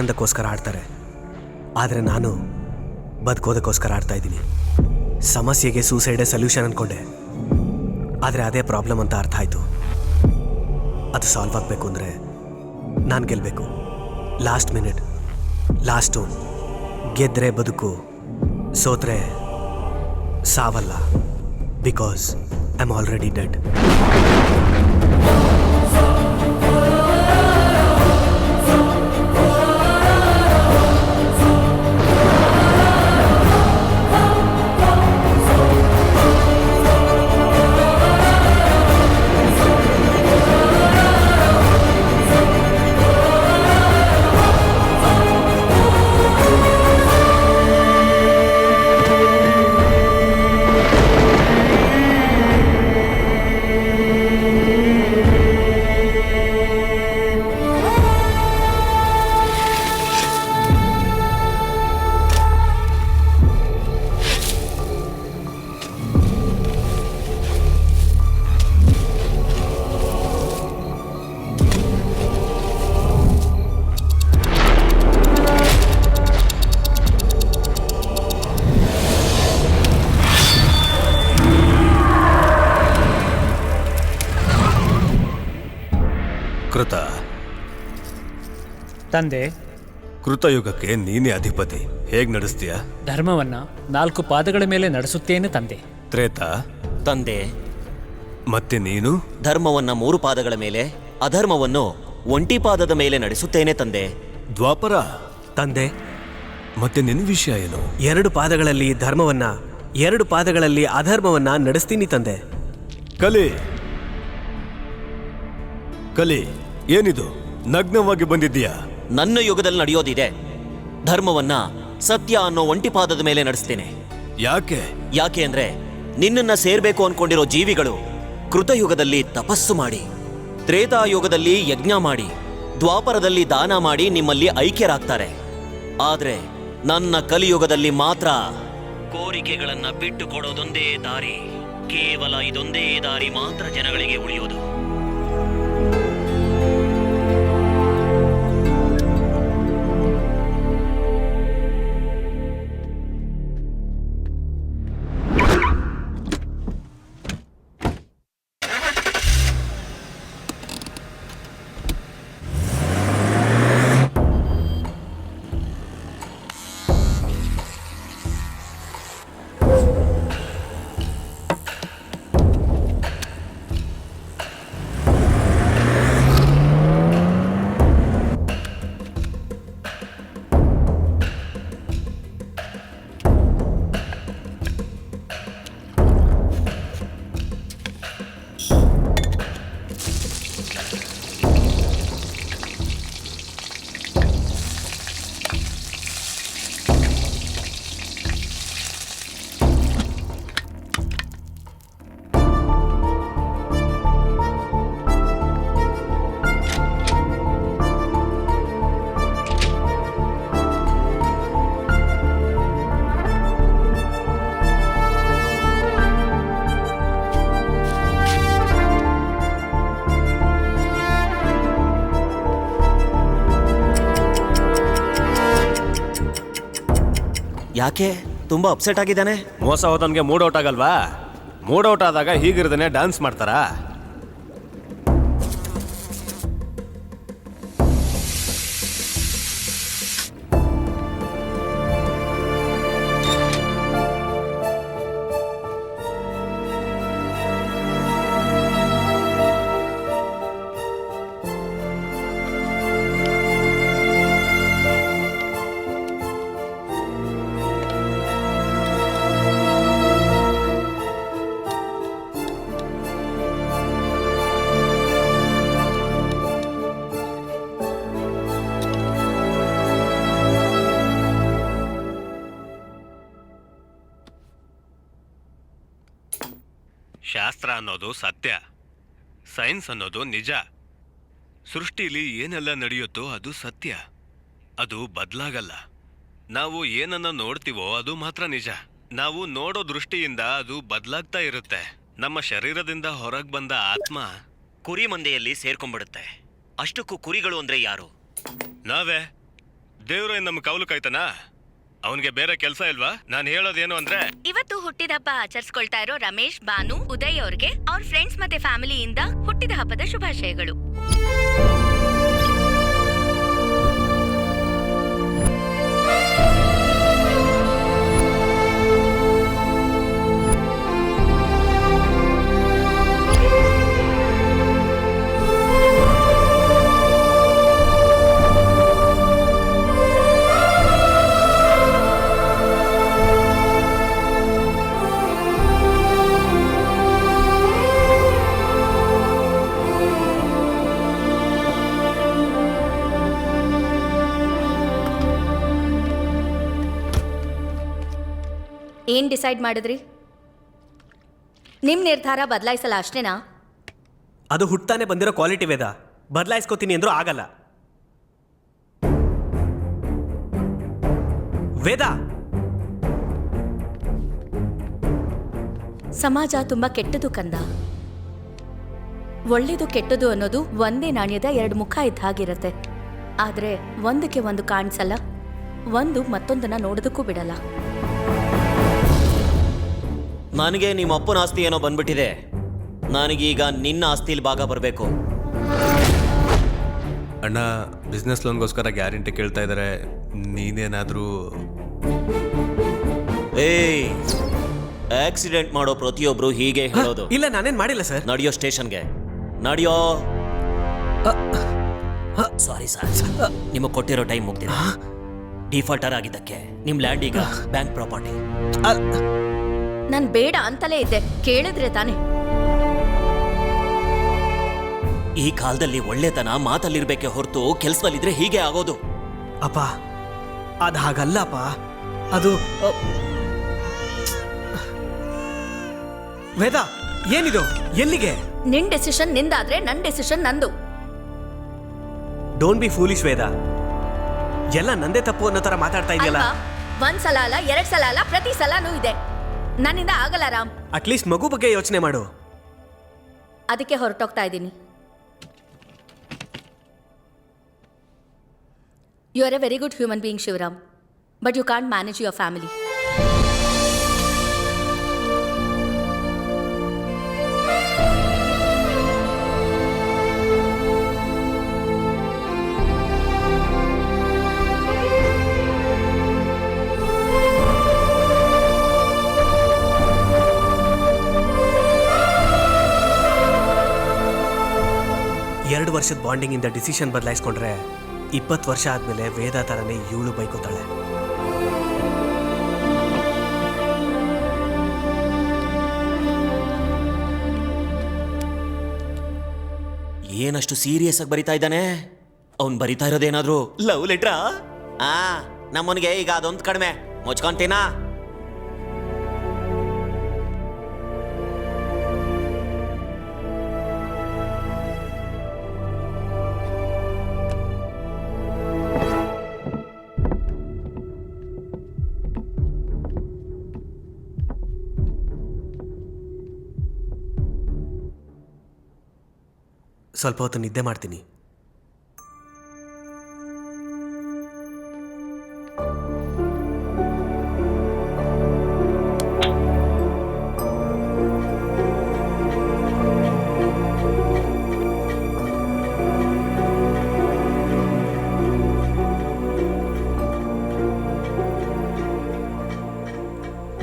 ಆನಂದಕ್ಕೋಸ್ಕರ ಆಡ್ತಾರೆ, ಆದರೆ ನಾನು ಬದುಕೋದಕ್ಕೋಸ್ಕರ ಆಡ್ತಾ ಇದ್ದೀನಿ. ಸಮಸ್ಯೆಗೆ ಸೂಸೈಡೇ ಸೊಲ್ಯೂಷನ್ ಅಂದ್ಕೊಂಡೆ, ಆದರೆ ಅದೇ ಪ್ರಾಬ್ಲಮ್ ಅಂತ ಅರ್ಥ ಆಯಿತು. ಅದು ಸಾಲ್ವ್ ಆಗಬೇಕು ಅಂದರೆ ನಾನು ಗೆಲ್ಲಬೇಕು. Last minute, last. ಗೆದ್ದರೆ ಬದುಕು, ಸೋತ್ರೆ ಸಾವಲ್ಲ. Because I am already dead. ಕೃತ ತಂದೆ, ಕೃತಯುಗಕ್ಕೆ ನೀನೇ ಅಧಿಪತಿ. ಹೇಗ್ ನಡೆಸ್ತೀಯ? ಧರ್ಮವನ್ನ 4 ಪಾದಗಳ ಮೇಲೆ ನಡೆಸುತ್ತೇನೆ ತಂದೆ. ತ್ರೇತ ತಂದೆ, ಮತ್ತೆ ನೀನು? ಧರ್ಮವನ್ನ 3 ಪಾದಗಳ ಮೇಲೆ, ಅಧರ್ಮವನ್ನು 1 ಪಾದದ ಮೇಲೆ ನಡೆಸುತ್ತೇನೆ ತಂದೆ. ದ್ವಾಪರ ತಂದೆ, ಮತ್ತೆ ನಿನ್ನ ವಿಷಯ ಏನು? 2 ಪಾದಗಳಲ್ಲಿ ಧರ್ಮವನ್ನ, 2 ಪಾದಗಳಲ್ಲಿ ಅಧರ್ಮವನ್ನ ನಡೆಸ್ತೀನಿ ತಂದೆ. ಕಲಿ ಕಲಿ, ಏನಿದು? ನಗ್ನವಾಗಿ ಬಂದಿದ್ದೀಯಾ? ನನ್ನ ಯುಗದಲ್ಲಿ ನಡೆಯೋದಿದೆ. ಧರ್ಮವನ್ನ ಸತ್ಯ ಅನ್ನೋ 1 ಪಾದದ ಮೇಲೆ ನಡೆಸ್ತೇನೆ. ಯಾಕೆ ಅಂದ್ರೆ ನಿನ್ನನ್ನ ಸೇರ್ಬೇಕು ಅನ್ಕೊಂಡಿರೋ ಜೀವಿಗಳು ಕೃತಯುಗದಲ್ಲಿ ತಪಸ್ಸು ಮಾಡಿ, ತ್ರೇತಾಯುಗದಲ್ಲಿ ಯಜ್ಞ ಮಾಡಿ, ದ್ವಾಪರದಲ್ಲಿ ದಾನ ಮಾಡಿ ನಿಮ್ಮಲ್ಲಿ ಐಕ್ಯರಾಗ್ತಾರೆ. ಆದ್ರೆ ನನ್ನ ಕಲಿಯುಗದಲ್ಲಿ ಮಾತ್ರ ಕೋರಿಕೆಗಳನ್ನ ಬಿಟ್ಟು ಕೊಡೋದೊಂದೇ ದಾರಿ. ಕೇವಲ ಇದೊಂದೇ ದಾರಿ ಮಾತ್ರ ಜನಗಳಿಗೆ ಉಳಿಯೋದು. ಯಾಕೆ ತುಂಬಾ ಅಪ್ಸೆಟ್ ಆಗಿದ್ದಾನೆ? ಮೋಸ ಹೋದನ್ಗೆ ಮೂಡ್ ಔಟ್ ಆಗಲ್ವಾ? ಮೂಡ್ ಔಟ್ ಆದಾಗ ಹೀಗಿರ್ದನೆ ಡ್ಯಾನ್ಸ್ ಮಾಡ್ತಾರಾ? ಶಾಸ್ತ್ರ ಅನ್ನೋದು ಸತ್ಯ, ಸೈನ್ಸ್ ಅನ್ನೋದು ನಿಜ. ಸೃಷ್ಟಿಲಿ ಏನೆಲ್ಲ ನಡೆಯುತ್ತೋ ಅದು ಸತ್ಯ, ಅದು ಬದಲಾಗಲ್ಲ. ನಾವು ಏನನ್ನ ನೋಡ್ತೀವೋ ಅದು ಮಾತ್ರ ನಿಜ. ನಾವು ನೋಡೋ ದೃಷ್ಟಿಯಿಂದ ಅದು ಬದಲಾಗ್ತಾ ಇರುತ್ತೆ. ನಮ್ಮ ಶರೀರದಿಂದ ಹೊರಗೆ ಬಂದ ಆತ್ಮ ಕುರಿ ಮಂದೆಯಲ್ಲಿ ಸೇರ್ಕೊಂಡ್ಬಿಡುತ್ತೆ. ಅಷ್ಟಕ್ಕೂ ಕುರಿಗಳು ಅಂದ್ರೆ ಯಾರು? ನಾವೇ. ದೇವ್ರ ನಮ್ಮ ಕೌಲು ಕಾಯ್ತಾನ? ಅವನಿಗೆ ಬೇರೆ ಕೆಲಸ ಇಲ್ವಾ? ನಾನು ಹೇಳೋದೇನು ಅಂದ್ರೆ, ಇವತ್ತು ಹುಟ್ಟಿದ ಹಬ್ಬ ಆಚರಿಸ್ಕೊಳ್ತಾ ಇರೋ ರಮೇಶ್, ಬಾನು, ಉದಯ್ ಅವ್ರಿಗೆ ಅವ್ರ ಫ್ರೆಂಡ್ಸ್ ಮತ್ತೆ ಫ್ಯಾಮಿಲಿಯಿಂದ ಹುಟ್ಟಿದ ಹಬ್ಬದ ಶುಭಾಶಯಗಳು. ಏನ್ ಡಿಸೈಡ್ ಮಾಡಿದ್ರಿ? ನಿಮ್ ನಿರ್ಧಾರ ಬದಲಾಯಿಸಲ್ಲ ಅಷ್ಟೇನಾ? ಅದು ಹುಟ್ಟಾನೆ ಬಂದಿರೋ ಕ್ವಾಲಿಟಿ ವೇದ. ಬದಲಾಯಿಸ್ಕೋತೀನಿ ಅಂದ್ರೂ ಆಗಲ್ಲ. ವೇದ, ಸಮಾಜ ತುಂಬಾ ಕೆಟ್ಟದು ಕಂದ. ಒಳ್ಳೇದು ಕೆಟ್ಟದು ಅನ್ನೋದು ಒಂದೇ ನಾಣ್ಯದ ಎರಡು ಮುಖ ಇದ್ದ ಹಾಗಿರತ್ತೆ. ಆದ್ರೆ ಒಂದಕ್ಕೆ ಒಂದು ಕಾಣಿಸಲ್ಲ, ಒಂದು ಮತ್ತೊಂದನ್ನ ನೋಡೋದಕ್ಕೂ ಬಿಡಲ್ಲ. ನನಗೆ ನಿಮ್ಮ ಅಪ್ಪನ ಆಸ್ತಿ ಏನೋ ಬಂದ್ಬಿಟ್ಟಿದೆ. ನನಗೀಗ ನಿನ್ನ ಆಸ್ತಿಲಿ ಭಾಗ ಬರಬೇಕು. ಅಣ್ಣ ಬಿಸ್ನೆಸ್ ಲೋನ್ಗೋಸ್ಕರ ಗ್ಯಾರಂಟಿ ಕೇಳ್ತಾ ಇದ್ದಾರೆ. ನೀನೇನಾದರೂ ಏಯ್, ಆಕ್ಸಿಡೆಂಟ್ ಮಾಡೋ ಪ್ರತಿಯೊಬ್ರು ಹೀಗೆ ಹೇಳೋದು. ಇಲ್ಲ, ನಾನೇನ್ ಮಾಡಿಲ್ಲ ಸರ್. ನಡೆಯೋ ಸ್ಟೇಷನ್ಗೆ ನಡೆಯೋ. ಸಾರಿ ಸರ್, ನಿಮಗೆ ಕೊಟ್ಟಿರೋ ಟೈಮ್ ಮುಗ್ದಿದೆ. ಡಿಫಾಲ್ಟರ್ ಆಗಿದ್ದಕ್ಕೆ ನಿಮ್ ಲ್ಯಾಂಡ್ ಈಗ ಬ್ಯಾಂಕ್ ಪ್ರಾಪರ್ಟಿ. ನಾನ್ ಬೇಡ ಅಂತಲೇ ಇದ್ದೆ, ಕೇಳಿದ್ರೆ ತಾನೆ. ಈ ಕಾಲದಲ್ಲಿ ಒಳ್ಳೆತನ ಮಾತಲ್ಲಿರ್ಬೇಕೆ ಹೊರತು ಕೆಲ್ಸದಲ್ಲಿದ್ರೆ ಹೀಗೆ ಆಗೋದು. ಅಪ್ಪ, ಅದು ಹಾಗಲ್ಲಪ್ಪ. ಅದು ವೇದ, ಏನಿದು? ಎಲ್ಲಿಗೆ? ನಿನ್ ಡೆಸಿಷನ್ ನಿಂದಾದ್ರೆ ನನ್ ಡೆಸಿಷನ್ ನಂದು. ಡೋಂಟ್ ಬಿ ಫೂಲಿಶ್ ವೇದ. ಎಲ್ಲ ನಂದೇ ತಪ್ಪು ಅನ್ನೋ ತರ ಮಾತಾಡ್ತಾ ಇದೆಯಲ್ಲ. ಅಲ್ವಾ? ಒಂದ್ ಸಲ ಅಲ್ಲ, ಎರಡ್ ಸಲ ಅಲ್ಲ, ಪ್ರತಿ ಸಲನೂ ಇದೆ. ನನ್ನಿಂದ ಆಗಲ್ಲ ರಾಮ್. ಅಟ್ಲೀಸ್ಟ್ ಮಗು ಬಗ್ಗೆ ಯೋಚನೆ ಮಾಡು. ಅದಕ್ಕೆ ಹೊರಟೋಗ್ತಾ ಇದ್ದೀನಿ. You are a very good human being Shivaram, but you can't manage your family. ಎರಡು ವರ್ಷದ ಬಾಂಡಿಂಗ್ ಇಂದ ಡಿಸಿಷನ್ ಬದಲಾಯಿಸ್ಕೊಂಡ್ರೆ 20 ವರ್ಷ ಆದ್ಮೇಲೆ ವೇದ ತರನೇ ಇವಳು ಬೈಕೋತಾಳೆ. ಏನಷ್ಟು ಸೀರಿಯಸ್ ಆಗಿ ಬರಿತಾ ಇದ್ದಾನೆ? ಅವ್ನು ಬರಿತಾ ಇರೋದೇನಾದ್ರೂ ಲವ್ ಲೆಟ್ರಾ? ನಮ್ಮನಿಗೆ ಈಗ ಅದೊಂದು ಕಡಿಮೆ. ಮುಚ್ಕೊಂತೀನಾ? ಸ್ವಲ್ಪ ಹೊತ್ತು ನಿದ್ದೆ ಮಾಡ್ತೀನಿ.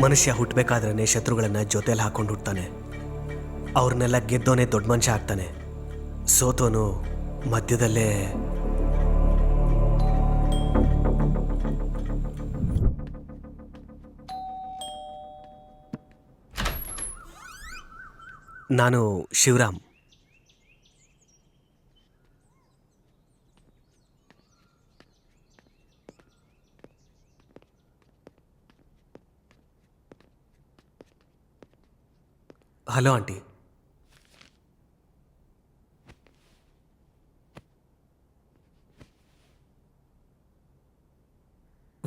ಮನುಷ್ಯ ಹುಟ್ಟಬೇಕಾದ್ರೆ ಶತ್ರುಗಳನ್ನ ಜೊತೆಲಿ ಹಾಕೊಂಡು ಹುಡ್ತಾನೆ. ಅವ್ರನ್ನೆಲ್ಲ ಗೆದ್ದೋನೆ ದೊಡ್ಡ ಮನುಷ್ಯ ಆಗ್ತಾನೆ. ಸೋತೋನು ಮಧ್ಯದಲ್ಲೇ ನಾನು ಶಿವರಾಮ್. Hello aunty.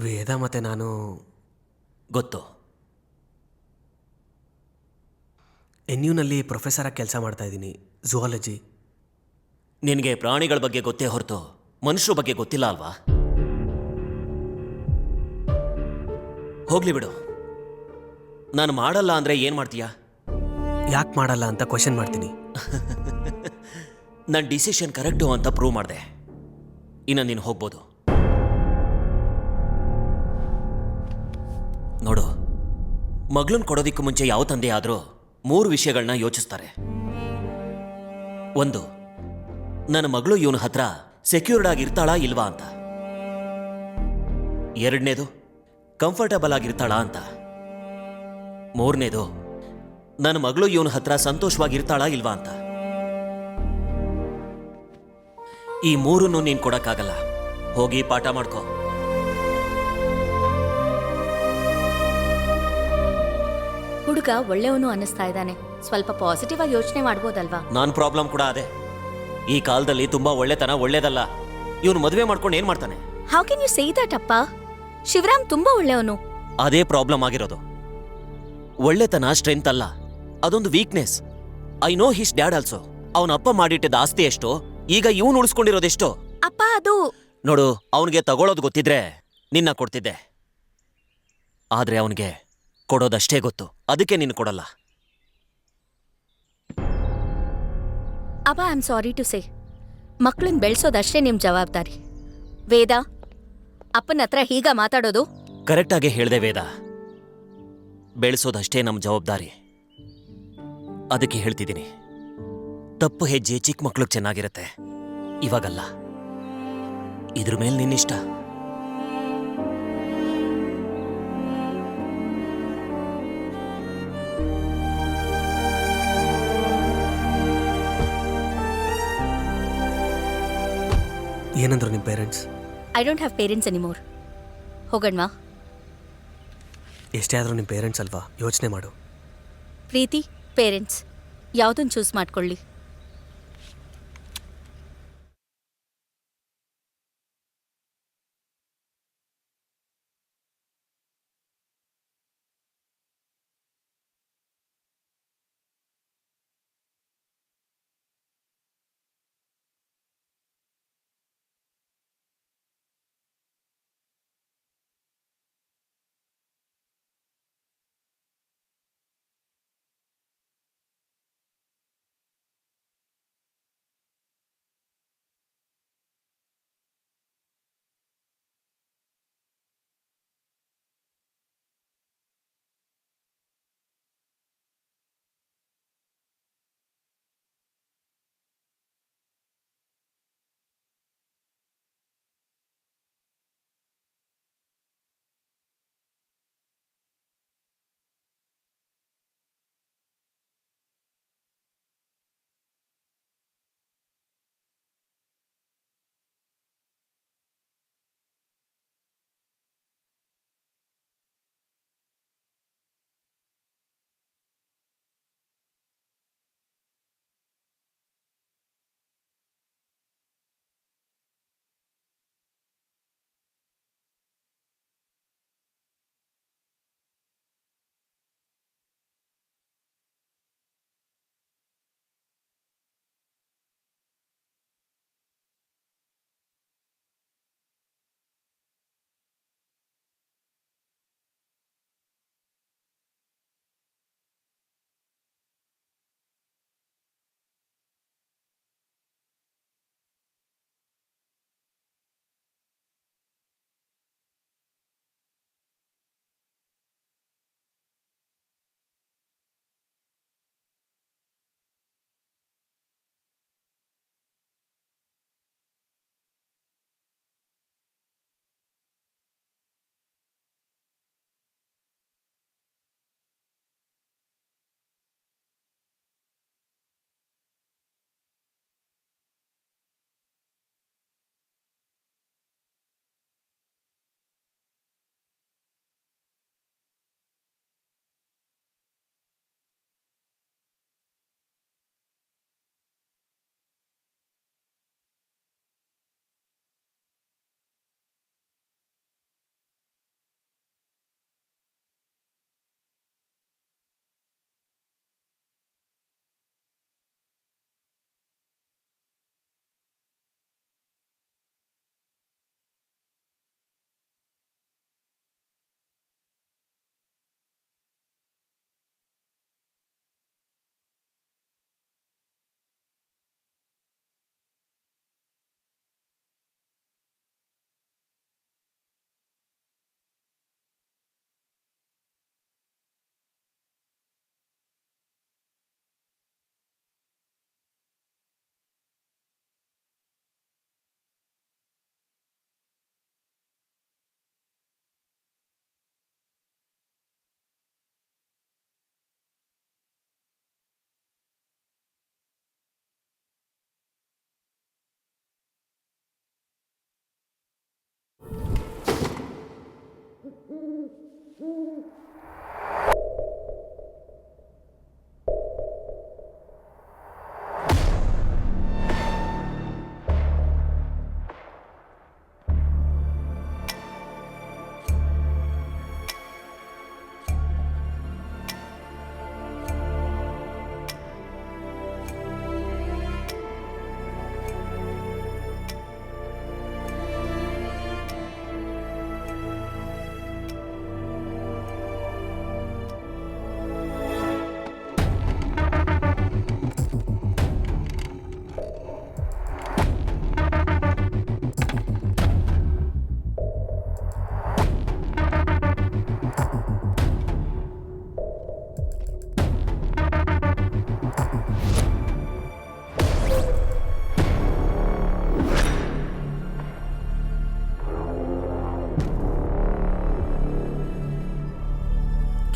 ವೇದ ಮತ್ತೆ ನಾನು ಗೊತ್ತು. NUನಲ್ಲಿ ಪ್ರೊಫೆಸರ್ ಆಗಿ ಕೆಲಸ ಮಾಡ್ತಾ ಇದ್ದೀನಿ, ಝುವಾಲಜಿ. ನಿನಗೆ ಪ್ರಾಣಿಗಳ ಬಗ್ಗೆ ಗೊತ್ತೇ ಹೊರತು ಮನುಷ್ಯರ ಬಗ್ಗೆ ಗೊತ್ತಿಲ್ಲ ಅಲ್ವಾ? ಹೋಗ್ಲಿ ಬಿಡು. ನಾನು ಮಾಡಲ್ಲ ಅಂದ್ರೆ ಏನ್ ಮಾಡ್ತೀಯಾ? ಯಾಕೆ ಮಾಡಲ್ಲ ಅಂತ ಕ್ವಶನ್ ಮಾಡ್ತೀನಿ. ನನ್ನ ಡಿಸಿಷನ್ ಕರೆಕ್ಟು ಅಂತ ಪ್ರೂವ್ ಮಾಡಿದೆ. ಇನ್ನು ನೀನು ಹೋಗ್ಬೋದು. ನೋಡು, ಮಗಳನ್ನ ಕೊಡೋದಿಕ್ಕೂ ಮುಂಚೆ ಯಾವ ತಂದೆ ಆದರೂ 3 ವಿಷಯಗಳನ್ನ ಯೋಚಿಸ್ತಾರೆ. 1, ನನ್ನ ಮಗಳು ಇವನ ಹತ್ರ ಸೆಕ್ಯೂರ್ಡ್ ಆಗಿರ್ತಾಳಾ ಇಲ್ವಾ ಅಂತ. 2ನೇದು, ಕಂಫರ್ಟಬಲ್ ಆಗಿರ್ತಾಳಾ ಅಂತ. 3ನೇದು, ನನ್ನ ಮಗಳು ಇವನ ಹತ್ರ ಸಂತೋಷವಾಗಿರ್ತಾಳಾ ಇಲ್ವಾ ಅಂತ. ಈ 3ನ್ನು ನೀನು ಕೊಡಕ್ಕಾಗಲ್ಲ. ಹೋಗಿ ಪಾಠ ಮಾಡ್ಕೋ. ಹುಡುಗ ಒಳ್ಳೆಯವನು ಅನ್ನಿಸ್ತಾ ಇದ್ದಾನೆ. ಸ್ವಲ್ಪ ಪಾಸಿಟಿವ್ ಆಗಿ ಯೋಚನೆ ಮಾಡ್ಬೋದಲ್ವಾ? ನನ್ನ ಪ್ರಾಬ್ಲಮ್ ಕೂಡ ಅದೇ. ಈ ಕಾಲದಲ್ಲಿ ತುಂಬಾ ಒಳ್ಳೆತನ ಒಳ್ಳೇದಲ್ಲ. ಇವನು ಮದುವೆ ಮಾಡ್ಕೊಂಡು ಏನ್ ಮಾಡ್ತಾನೆ? How can you say that ಅಪ್ಪ? ಶಿವರಾಮ್ ತುಂಬಾ ಒಳ್ಳೆಯವನು. ಅದೇ ಪ್ರಾಬ್ಲಮ್ ಆಗಿರೋದು. ಒಳ್ಳೆತನ ಸ್ಟ್ರೆಂತ್ ಅಲ್ಲ, ಅದೊಂದು weakness. I know his dad also. ಅವನ ಅಪ್ಪ ಮಾಡಿಟ್ಟಿದ್ದ ಆಸ್ತಿ ಎಷ್ಟೋ, ಈಗ ಇವನು ಉಳಿಸ್ಕೊಂಡಿರೋದೆಷ್ಟೋ. ಅಪ್ಪ ಅದು ನೋಡು, ಅವನಿಗೆ ತಗೊಳ್ಳೋದು ಗೊತ್ತಿದ್ರೆ ನಿನ್ನ ಕೊಡ್ತಿದ್ದೆ. ಆದ್ರೆ ಅವನಿಗೆ ಕೊಡೋದಷ್ಟೇ ಗೊತ್ತು, ಅದಕ್ಕೆ ನಿನ್ನ ಕೊಡಲ್ಲ. ಅಪ್ಪ, I am sorry to say, ಮಕ್ಕಳನ್ನ ಬೆಳೆಸೋದಷ್ಟೇ ನಿಮ್ ಜವಾಬ್ದಾರಿ. ವೇದ, ಅಪ್ಪನ ಹತ್ರ ಹೀಗ ಮಾತಾಡೋದು? ಕರೆಕ್ಟಾಗೆ ಹೇಳ್ದೆ ವೇದ. ಬೆಳೆಸೋದಷ್ಟೇ ನಮ್ಮ ಜವಾಬ್ದಾರಿ. ಅದಕ್ಕೆ ಹೇಳ್ತಿದ್ದೀನಿ, ತಪ್ಪು ಹೆಜ್ಜೆ ಚಿಕ್ಕ ಮಕ್ಳಿಗೆ ಚೆನ್ನಾಗಿರುತ್ತೆ, ಇವಾಗಲ್ಲ. ಇದ್ರ ಮೇಲೆ ನಿನ್ನಿಷ್ಟ. ಏನಂದ್ರು ನಿಮ್ಮ parents? I don't have parents anymore. ಹೋಗಣ್ವಾ? ಎಷ್ಟೇ ಆದರೂ ನಿಮ್ಮ ಪೇರೆಂಟ್ಸ್ ಅಲ್ವಾ, ಯೋಚನೆ ಮಾಡು. ಪ್ರೀತಿ, ಪೇರೆಂಟ್ಸ್ ಯಾವುದನ್ನು ಚೂಸ್ ಮಾಡ್ಕೊಳ್ಳಿ.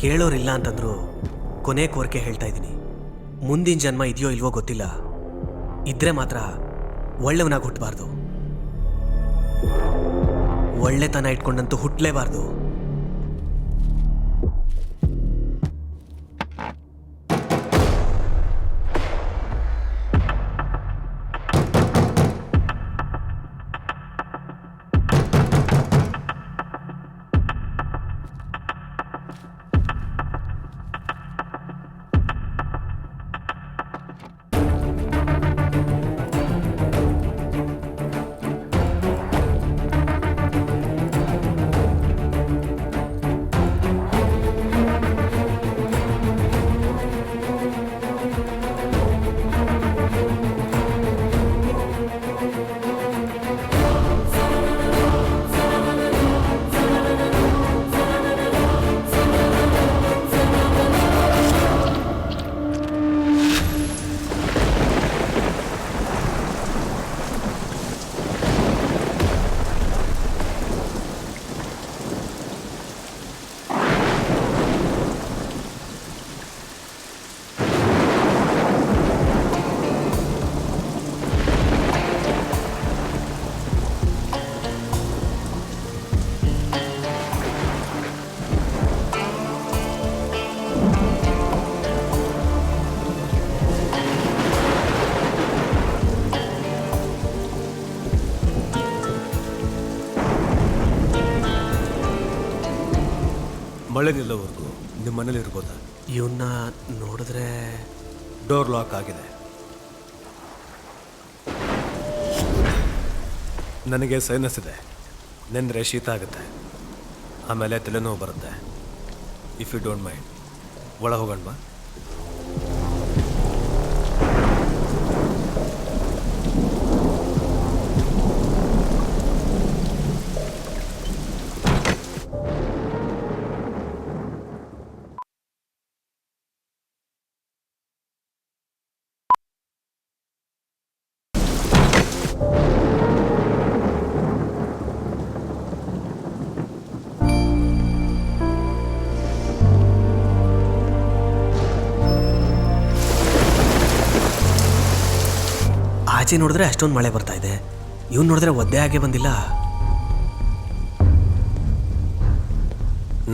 ಕೇಳೋರಿಲ್ಲ ಅಂತಂದ್ರು ಕೊನೆ ಕೋರಿಕೆ ಹೇಳ್ತಾ ಇದ್ದೀನಿ. ಮುಂದಿನ ಜನ್ಮ ಇದೆಯೋ ಇಲ್ವೋ ಗೊತ್ತಿಲ್ಲ, ಇದ್ರೆ ಮಾತ್ರ ಒಳ್ಳೆವನಾಗಿ ಹುಟ್ಟಬಾರ್ದು, ಒಳ್ಳೆತನ ಇಟ್ಕೊಂಡಂತೂ ಹುಟ್ಟಲೇಬಾರ್ದು. ಮಳೆ ನಿಲ್ಲೋವರೆಗೂ ನಿಮ್ಮ ಮನೇಲಿ ಇರ್ಬೋದಾ? ಇವನ್ನ ನೋಡಿದ್ರೆ ಡೋರ್ ಲಾಕ್ ಆಗಿದೆ. ನನಗೆ ಸೈನಸ್ ಇದೆ, ನೆಂದರೆ ಶೀತ ಆಗುತ್ತೆ, ಆಮೇಲೆ ತಲೆನೋವು ಬರುತ್ತೆ. ಇಫ್ ಯು ಡೋಂಟ್ ಮೈಂಡ್ ಒಳ ಹೋಗೋಣ ಬಾ. ಆಚೆ ನೋಡಿದ್ರೆ ಅಷ್ಟೊಂದು ಮಳೆ ಬರ್ತಾ ಇದೆ, ಇವ್ನು ನೋಡಿದ್ರೆ ಒದ್ದೆ ಹಾಗೆ ಬಂದಿಲ್ಲ.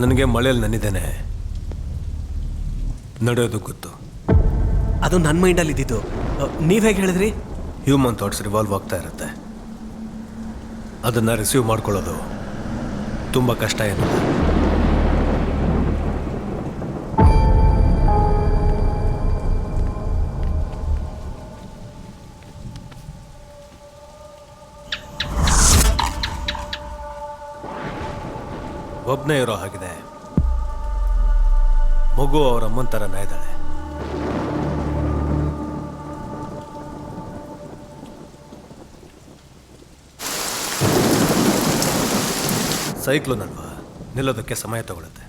ನನಗೆ ಮಳೆಯಲ್ಲಿ ನೆನಿದ್ದೇನೆ, ನಡೆಯೋದು ಗೊತ್ತು. ಅದು ನನ್ನ ಮೈಂಡಲ್ಲಿ ಇದ್ದಿದ್ದು, ನೀವು ಹೇಗೆ ಹೇಳಿದ್ರಿ? ಹ್ಯೂಮನ್ ಥಾಟ್ಸ್ ರಿವಾಲ್ವ್ ಆಗ್ತಾ ಇರುತ್ತೆ, ಅದನ್ನು ರಿಸೀವ್ ಮಾಡ್ಕೊಳ್ಳೋದು ತುಂಬ ಕಷ್ಟ ಏನಿಲ್ಲ. ಒಬ್ಬನೇ ಇರೋ ಹಾಗಿದೆ, ಮಗು ಅವರ ಅಮ್ಮನ ಥರನೇ ಇದ್ದಾಳೆ. ಸೈಕ್ಲೋನ್ ಅಲ್ವಾ, ನಿಲ್ಲೋದಕ್ಕೆ ಸಮಯ ತಗೊಳುತ್ತೆ.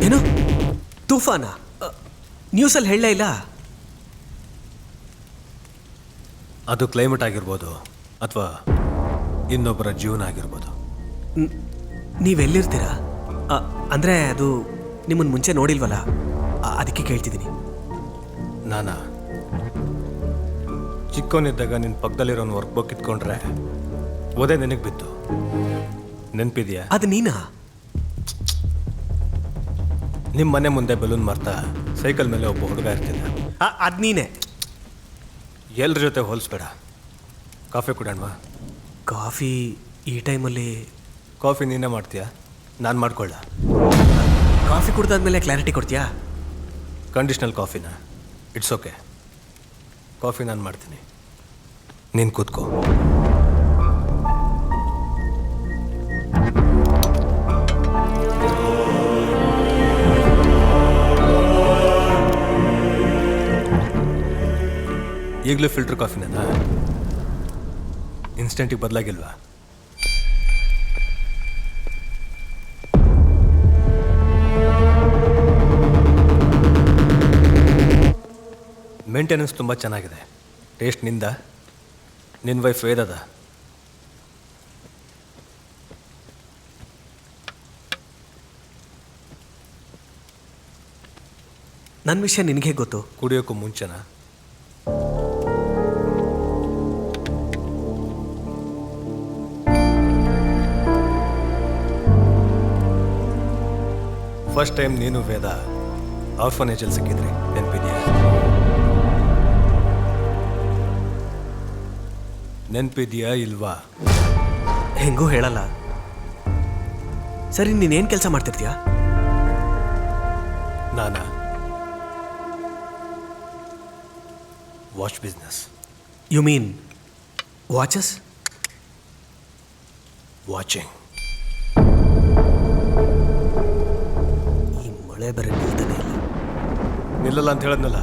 ಏನು ತೂಫಾನ? ನ್ಯೂಸಲ್ಲಿ ಹೇಳಲೇ ಇಲ್ಲ. ಅದು ಕ್ಲೈಮೇಟ್ ಆಗಿರ್ಬೋದು ಅಥವಾ ಇನ್ನೊಬ್ಬರ ಜೀವನ ಆಗಿರ್ಬೋದು. ನೀವೆಲ್ಲಿರ್ತೀರಾ? ಅಂದರೆ ಅದು ನಿಮ್ಮನ್ನು ಮುಂಚೆ ನೋಡಿಲ್ವಲ್ಲ, ಅದಕ್ಕೆ ಕೇಳ್ತಿದ್ದೀನಿ. ನಾನಾ ಚಿಕ್ಕವನಿದ್ದಾಗ ನಿನ್ನ ಪಕ್ಕದಲ್ಲಿರೋನು ವರ್ಕ್ ಬುಕ್ ಇಟ್ಕೊಂಡ್ರೆ ಓದೇ ನಿನಗೆ ಬಿತ್ತು. ನೆನಪಿದೆಯಾ? ಅದು ನೀನಾ? ನಿಮ್ಮ ಮನೆ ಮುಂದೆ ಬಲೂನ್ ಮಾರ್ತಾ ಸೈಕಲ್ ಮೇಲೆ ಒಬ್ಬ ಹುಡುಗ ಇರ್ತಿದ್ದ. ಅದು ನೀನೇ. ಎಲ್ರ ಜೊತೆ ಹೋಲಿಸ್ಬೇಡ. ಕಾಫಿ ಕುಡೋಣವಾ? ಕಾಫಿ ಈ ಟೈಮಲ್ಲಿ? ಕಾಫಿ ನೀನೇ ಮಾಡ್ತೀಯಾ, ನಾನು ಮಾಡ್ಕೊಳ್ಳ? ಕಾಫಿ ಕುಡ್ದಾದ್ಮೇಲೆ ಕ್ಲಾರಿಟಿ ಕೊಡ್ತೀಯಾ? ಕಂಡೀಷ್ನಲ್ ಕಾಫಿನ? It's okay. ಕಾಫಿ ನಾನು ಮಾಡ್ತೀನಿ, ನೀನು ಕೂತ್ಕೋ. ಈಗಲೂ ಫಿಲ್ಟರ್ ಕಾಫಿನ? ಇನ್ಸ್ಟೆಂಟಿಗೆ ಬದಲಾಗಿಲ್ವಾ? ಮೇಂಟೆನೆನ್ಸ್ ತುಂಬ ಚೆನ್ನಾಗಿದೆ. ಟೇಸ್ಟ್ ನಿಂದ? ನಿನ್ನ ವೈಫ್ ವೇದದ? ನನ್ನ ವಿಷಯ ನಿನಗೆ ಗೊತ್ತು. ಕುಡಿಯೋಕ್ಕೂ ಮುಂಚೆನಾ? ಫಸ್ಟ್ ಟೈಮ್ ನೀನು ವೇದ ಆರ್ಫನೇಜಲ್ಲಿ ಸಿಕ್ಕಿದ್ರಿ, ನೆನಪಿದೆಯಾ? ನೆನಪಿದೆಯಾ ಇಲ್ವಾ? ಹೆಂಗೂ ಹೇಳಲ್ಲ. ಸರಿ, ನೀನೇನು ಕೆಲಸ ಮಾಡ್ತಿರ್ತೀಯಾ? ನಾನಾ? Watch business. You mean watches? Watching. ಈ ಮಳೆ ಬೇರೆ ನಿಲ್ತಾನೆ ಇಲ್ಲ. ನಿಲ್ಲಲ್ಲ ಅಂತ ಹೇಳಿದ್ನಲ್ಲ.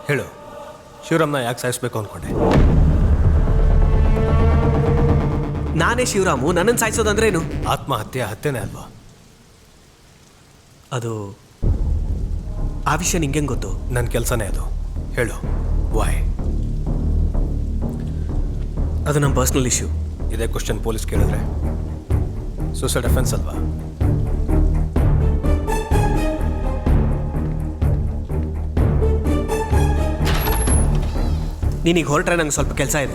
ಹೇಳು, ಶಿವರಾಮ್ನ ಯಾಕೆ ಸಾಯಿಸ್ಬೇಕು ಅಂದ್ಕೊಂಡೆ? ನಾನೇ ಶಿವರಾಮು, ನನ್ನನ್ನು ಸಾಯಿಸೋದಂದ್ರೇನು? ಆತ್ಮಹತ್ಯೆ ಹತ್ಯೆನೇ ಅಲ್ವಾ? ಅದು ಆ ವಿಷಯ ನಿಂಗೆ ಗೊತ್ತು? ನನ್ನ ಕೆಲಸನೇ ಅದು. ಹೇಳು, ವಾಯ್? ಅದು ನಮ್ಮ ಪರ್ಸ್ನಲ್ ಇಶ್ಯೂ. ಇದೇ ಕ್ವಶನ್ ಪೊಲೀಸ್ ಕೇಳಿದ್ರೆ ಸೂಸೈಡ್ ಅಫೆನ್ಸ್ ಅಲ್ವಾ? ನೀನೀಗ ಹೊರಟ್ರೆ ನಂಗೆ ಸ್ವಲ್ಪ ಕೆಲಸ ಇದೆ.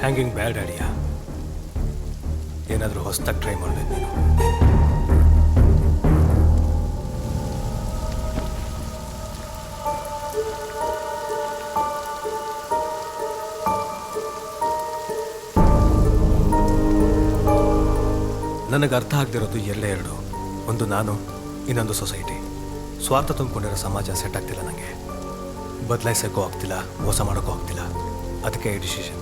ಹ್ಯಾಂಗಿಂಗ್ ಬ್ಯಾಡ್ ಐಡಿಯಾ. ಏನಾದರೂ ಹೊಸದಾಗಿ ಟ್ರೈ ಮಾಡಬೇಕು ನೀನು. ನನಗೆ ಅರ್ಥ ಆಗದಿರೋದು ಎಲ್ಲೇ ಎರಡು. ಒಂದು ನಾನು, ಇನ್ನೊಂದು ಸೊಸೈಟಿ. ಸ್ವಾರ್ಥ ತುಂಬಿಕೊಂಡಿರೋ ಸಮಾಜ ಸೆಟ್ ಆಗ್ತಿಲ್ಲ ನನಗೆ. ಬದಲಾಯಿಸೋಕ್ಕೂ ಆಗ್ತಿಲ್ಲ, ಮೋಸ ಮಾಡೋಕ್ಕೂ ಆಗ್ತಿಲ್ಲ. ಅದಕ್ಕೆ ಈ ಡಿಸಿಷನ್.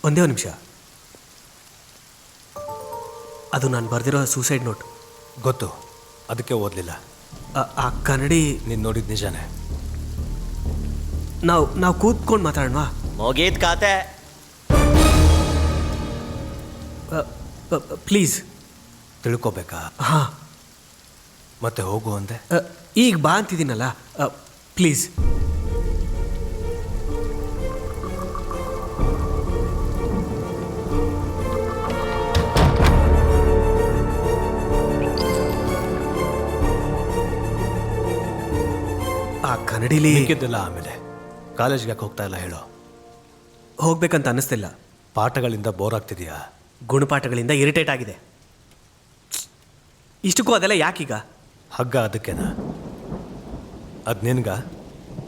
ಒಂದೇ ಒಂದು ನಿಮಿಷ. ಅದು ನಾನು ಬರೆದಿರೋ ಸೂಸೈಡ್ ನೋಟ್. ಗೊತ್ತು, ಅದಕ್ಕೆ ಓದಲಿಲ್ಲ. ಆ ಕನ್ನಡಿ ನೀನು ನೋಡಿದ ನಿಜಾನೇ? ನಾವು ಕೂತ್ಕೊಂಡು ಮಾತಾಡೋಣವಾ? ಮುಗೀತ್ ಖಾತೆ. ಪ್ಲೀಸ್. ತಿಳ್ಕೊಬೇಕಾ? ಹಾಂ. ಮತ್ತೆ ಹೋಗು ಅಂದೆ. ಈಗ ಬಾ ಅಂತಿದ್ದೀನಲ್ಲ, ಪ್ಲೀಸ್. ಆ ಕನ್ನಡಿಲಿ ಮಿಕ್ಕಿದ್ದೆಲ್ಲ ಆಮೇಲೆ. ಕಾಲೇಜ್ಗೆ ಯಾಕೆ ಹೋಗ್ತಾ ಇಲ್ಲ ಹೇಳೋ? ಹೋಗ್ಬೇಕಂತ ಅನ್ನಿಸ್ತಿಲ್ಲ. ಪಾಠಗಳಿಂದ ಬೋರ್ ಆಗ್ತಿದೆಯಾ? ಗುಣಪಾಠಗಳಿಂದ ಇರಿಟೇಟ್ ಆಗಿದೆ. ಇಷ್ಟಕ್ಕೂ ಅದೆಲ್ಲ ಯಾಕೀಗ? ಹಗ್ಗ ಅದಕ್ಕೇನಾ? ಅದು ನಿನ್ಗ,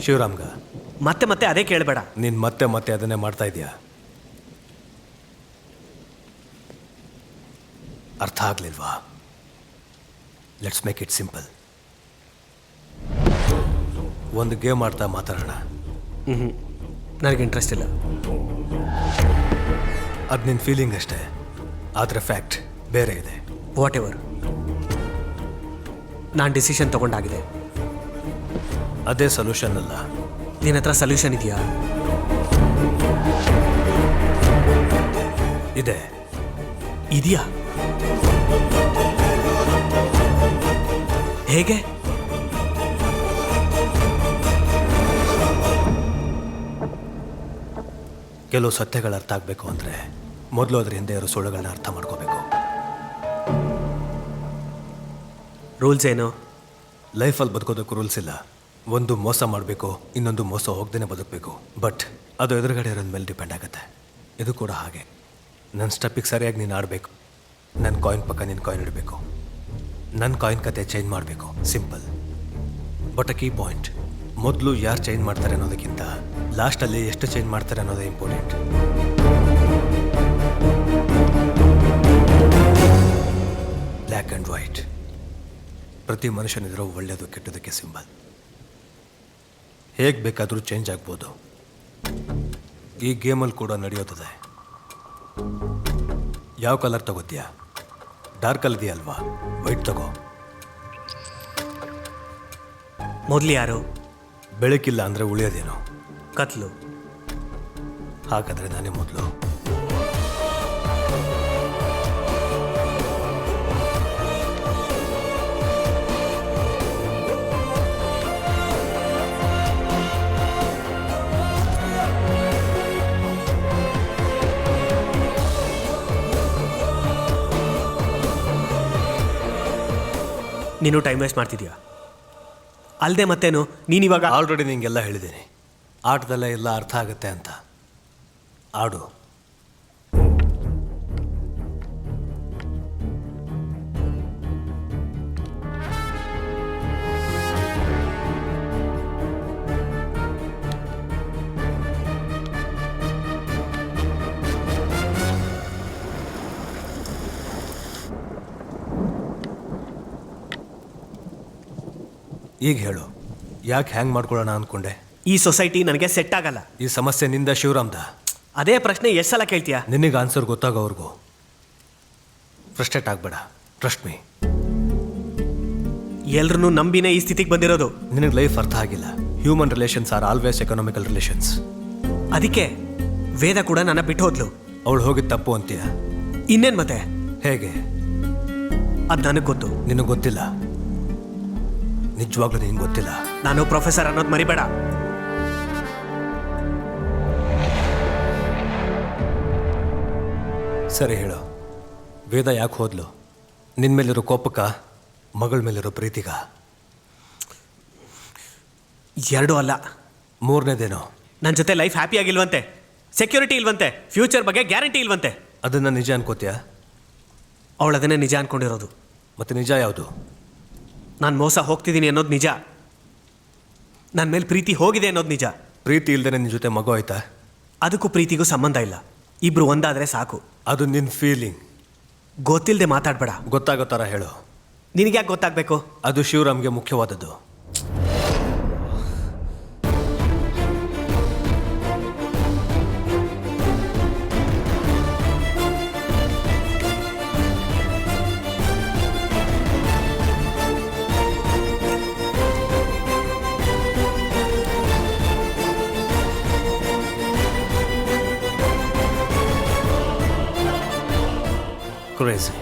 ಶಿವರಾಮ್ಗ? ಮತ್ತೆ ಮತ್ತೆ ಅದೇ ಕೇಳಬೇಡ. ನೀನು ಮತ್ತೆ ಮತ್ತೆ ಅದನ್ನೇ ಮಾಡ್ತಾ ಇದೀಯಾ? ಅರ್ಥ ಆಗಲಿಲ್ವಾ? Let's make it simple. ಒಂದು ಗೇಮ್ ಆಡ್ತಾ ಮಾತಾಡೋಣ. ನನಗೆ ಇಂಟ್ರೆಸ್ಟ್ ಇಲ್ಲ. ಅದು ನಿನ್ನ ಫೀಲಿಂಗ್ ಅಷ್ಟೇ, ಆದರೆ ಫ್ಯಾಕ್ಟ್ ಬೇರೆ ಇದೆ. ವಾಟ್ ಎವರ್, ನಾನು ಡಿಸಿಷನ್ ತಗೊಂಡಾಗಿದೆ. ಅದೇ ಸೊಲ್ಯೂಷನ್ ಅಲ್ಲ. ನಿನ್ನ ಹತ್ರ ಸೊಲ್ಯೂಷನ್ ಇದೆಯಾ? ಇದೆ. ಇದೆಯಾ? ಹೇಗೆ? ಕೆಲವು ಸತ್ಯಗಳು ಅರ್ಥ ಆಗಬೇಕು ಅಂದರೆ ಮೊದಲು ಅದ್ರ ಹಿಂದೆ ಇರೋ ಸುಳ್ಳುಗಳನ್ನ ಅರ್ಥ ಮಾಡ್ಕೋಬೇಕು. ರೂಲ್ಸ್ ಏನು? ಲೈಫಲ್ಲಿ ಬದುಕೋದಕ್ಕೂ ರೂಲ್ಸ್ ಇಲ್ಲ. ಒಂದು ಮೋಸ ಮಾಡಬೇಕು, ಇನ್ನೊಂದು ಮೋಸ ಹೋಗ್ದೇ ಬದುಕಬೇಕು. ಬಟ್ ಅದು ಎದುರುಗಡೆ ಇರೋದ ಮೇಲೆ ಡಿಪೆಂಡ್ ಆಗುತ್ತೆ. ಇದು ಕೂಡ ಹಾಗೆ. ನನ್ನ ಸ್ಟೆಪ್ಪಿಗೆ ಸರಿಯಾಗಿ ನೀನು ಆಡಬೇಕು. ನನ್ನ ಕಾಯಿನ್ ಪಕ್ಕ ನಿನ್ನ ಕಾಯಿನ್ ಇಡಬೇಕು. ನನ್ನ ಕಾಯಿನ್ ಕತೆ ಚೇಂಜ್ ಮಾಡಬೇಕು. Simple. But a key point, ಮೊದಲು ಯಾರು ಚೇಂಜ್ ಮಾಡ್ತಾರೆ ಅನ್ನೋದಕ್ಕಿಂತ ಲಾಸ್ಟಲ್ಲಿ ಎಷ್ಟು ಚೇಂಜ್ ಮಾಡ್ತಾರೆ ಅನ್ನೋದೇ ಇಂಪಾರ್ಟೆಂಟ್. Black and white. ಪ್ರತಿ ಮನುಷ್ಯನಿದ್ರೂ ಒಳ್ಳೆಯದು ಕೆಟ್ಟದಕ್ಕೆ ಸಿಂಬಲ್. ಹೇಗೆ ಬೇಕಾದರೂ ಚೇಂಜ್ ಆಗ್ಬೋದು. ಈ ಗೇಮಲ್ಲಿ ಕೂಡ ನಡೆಯೋದಿದೆ. ಯಾವ ಕಲರ್ ತಗೋತೀಯಾ? ಡಾರ್ಕ್ ಇದೆಯಲ್ವಾ, ವೈಟ್ ತಗೋ. ಮೊದಲು ಯಾರು? ಬೆಳಕಿಲ್ಲ ಅಂದರೆ ಉಳಿಯೋದೇನು? ಕತ್ಲು. ಹಾಗಾದರೆ ನಾನೇ ಮೊದಲು. ನೀನು ಟೈಮ್ ವೇಸ್ಟ್ ಮಾಡ್ತಿದ್ಯಾ? ಅಲ್ಲದೆ ಮತ್ತೇನು? ನೀನಿವಾಗ ಆಲ್ರೆಡಿ ನಿಂಗೆಲ್ಲ ಹೇಳಿದ್ದೀನಿ. ಆಟದಲ್ಲೇ ಎಲ್ಲ ಅರ್ಥ ಆಗುತ್ತೆ ಅಂತ. ಆಡು. ಈಗ ಹೇಳು, ಯಾಕೆ ಹ್ಯಾಂಗ್ ಮಾಡ್ಕೊಳ್ಳೋಣ ಅಂದ್ಕೊಂಡೆ? ಈ ಸೊಸೈಟಿ ನನಗೆ ಸೆಟ್ ಆಗಲ್ಲ. ಈ ಸಮಸ್ಯೆ ನಿಂದ ಶಿವರಾಮ್ದ? ಅದೇ ಪ್ರಶ್ನೆ ಎಷ್ಟು ಸಲ ಕೇಳ್ತೀಯಾ? ನಿನಗೆ ಆನ್ಸರ್ ಗೊತ್ತಾಗೋವರೆಗೂ ಫ್ರಸ್ಟ್ರೇಟ್ ಆಗಬೇಡ. Trust me. ಎಲ್ರನ್ನೂ ನಂಬಿನೇ ಈ ಸ್ಥಿತಿಗೆ ಬಂದಿರೋದು. ನಿನಗೆ ಲೈಫ್ ಅರ್ಥ ಆಗಿಲ್ಲ. Human relations are always economical relations. ಅದಕ್ಕೆ ವೇದ ಕೂಡ ನನ್ನ ಬಿಟ್ಟು ಹೋದ್ಲು. ಅವಳು ಹೋಗಿದ್ದು ತಪ್ಪು ಅಂತೀಯ? ಇನ್ನೇನು ಮತ್ತೆ? ಹೇಗೆ? ಅದು ನನಗೆ ಗೊತ್ತು. ನಿನಗೆ ಗೊತ್ತಿಲ್ಲ. ನಿಜವಾಗ್ಲೂ ನಿನಗೆ ಗೊತ್ತಿಲ್ಲ. ನಾನು ಪ್ರೊಫೆಸರ್ ಅನ್ನೋದು ಮರಿಬೇಡ. ಸರಿ ಹೇಳು, ವೇದ ಯಾಕೆ ಹೋದ್ಲು? ನಿನ್ನ ಮೇಲಿರೋ ಕೋಪಕ್ಕ, ಮಗಳ ಮೇಲಿರೋ ಪ್ರೀತಿಗ? ಎರಡೂ ಅಲ್ಲ. ಮೂರನೇದೇನೋ? ನನ್ನ ಜೊತೆ ಲೈಫ್ ಹ್ಯಾಪಿ ಆಗಿಲ್ವಂತೆ, ಸೆಕ್ಯೂರಿಟಿ ಇಲ್ವಂತೆ, ಫ್ಯೂಚರ್ ಬಗ್ಗೆ ಗ್ಯಾರಂಟಿ ಇಲ್ವಂತೆ. ಅದನ್ನು ನಿಜ ಅನ್ಕೋತೀಯ? ಅವಳು ಅದನ್ನೇ ನಿಜ ಅನ್ಕೊಂಡಿರೋದು. ಮತ್ತೆ ನಿಜ ಯಾವುದು? ನಾನು ಮೋಸ ಹೋಗ್ತಿದ್ದೀನಿ ಅನ್ನೋದು ನಿಜ. ನನ್ನ ಮೇಲೆ ಪ್ರೀತಿ ಹೋಗಿದೆ ಅನ್ನೋದು ನಿಜ. ಪ್ರೀತಿ ಇಲ್ದೇ ನಿನ್ನ ಜೊತೆ ಮಗು ಆಯ್ತಾ? ಅದಕ್ಕೂ ಪ್ರೀತಿಗೂ ಸಂಬಂಧ ಇಲ್ಲ. ಇಬ್ರು ಒಂದಾದರೆ ಸಾಕು. ಅದು ನಿನ್ನ ಫೀಲಿಂಗ್. ಗೊತ್ತಿಲ್ಲದೆ ಮಾತಾಡಬೇಡ. ಗೊತ್ತಾಗೋ ಥರ ಹೇಳು. ನಿನಗ್ಯಾಕೆ ಗೊತ್ತಾಗಬೇಕು? ಅದು ಶಿವರಾಮ್ಗೆ ಮುಖ್ಯವಾದದ್ದು. Crazy.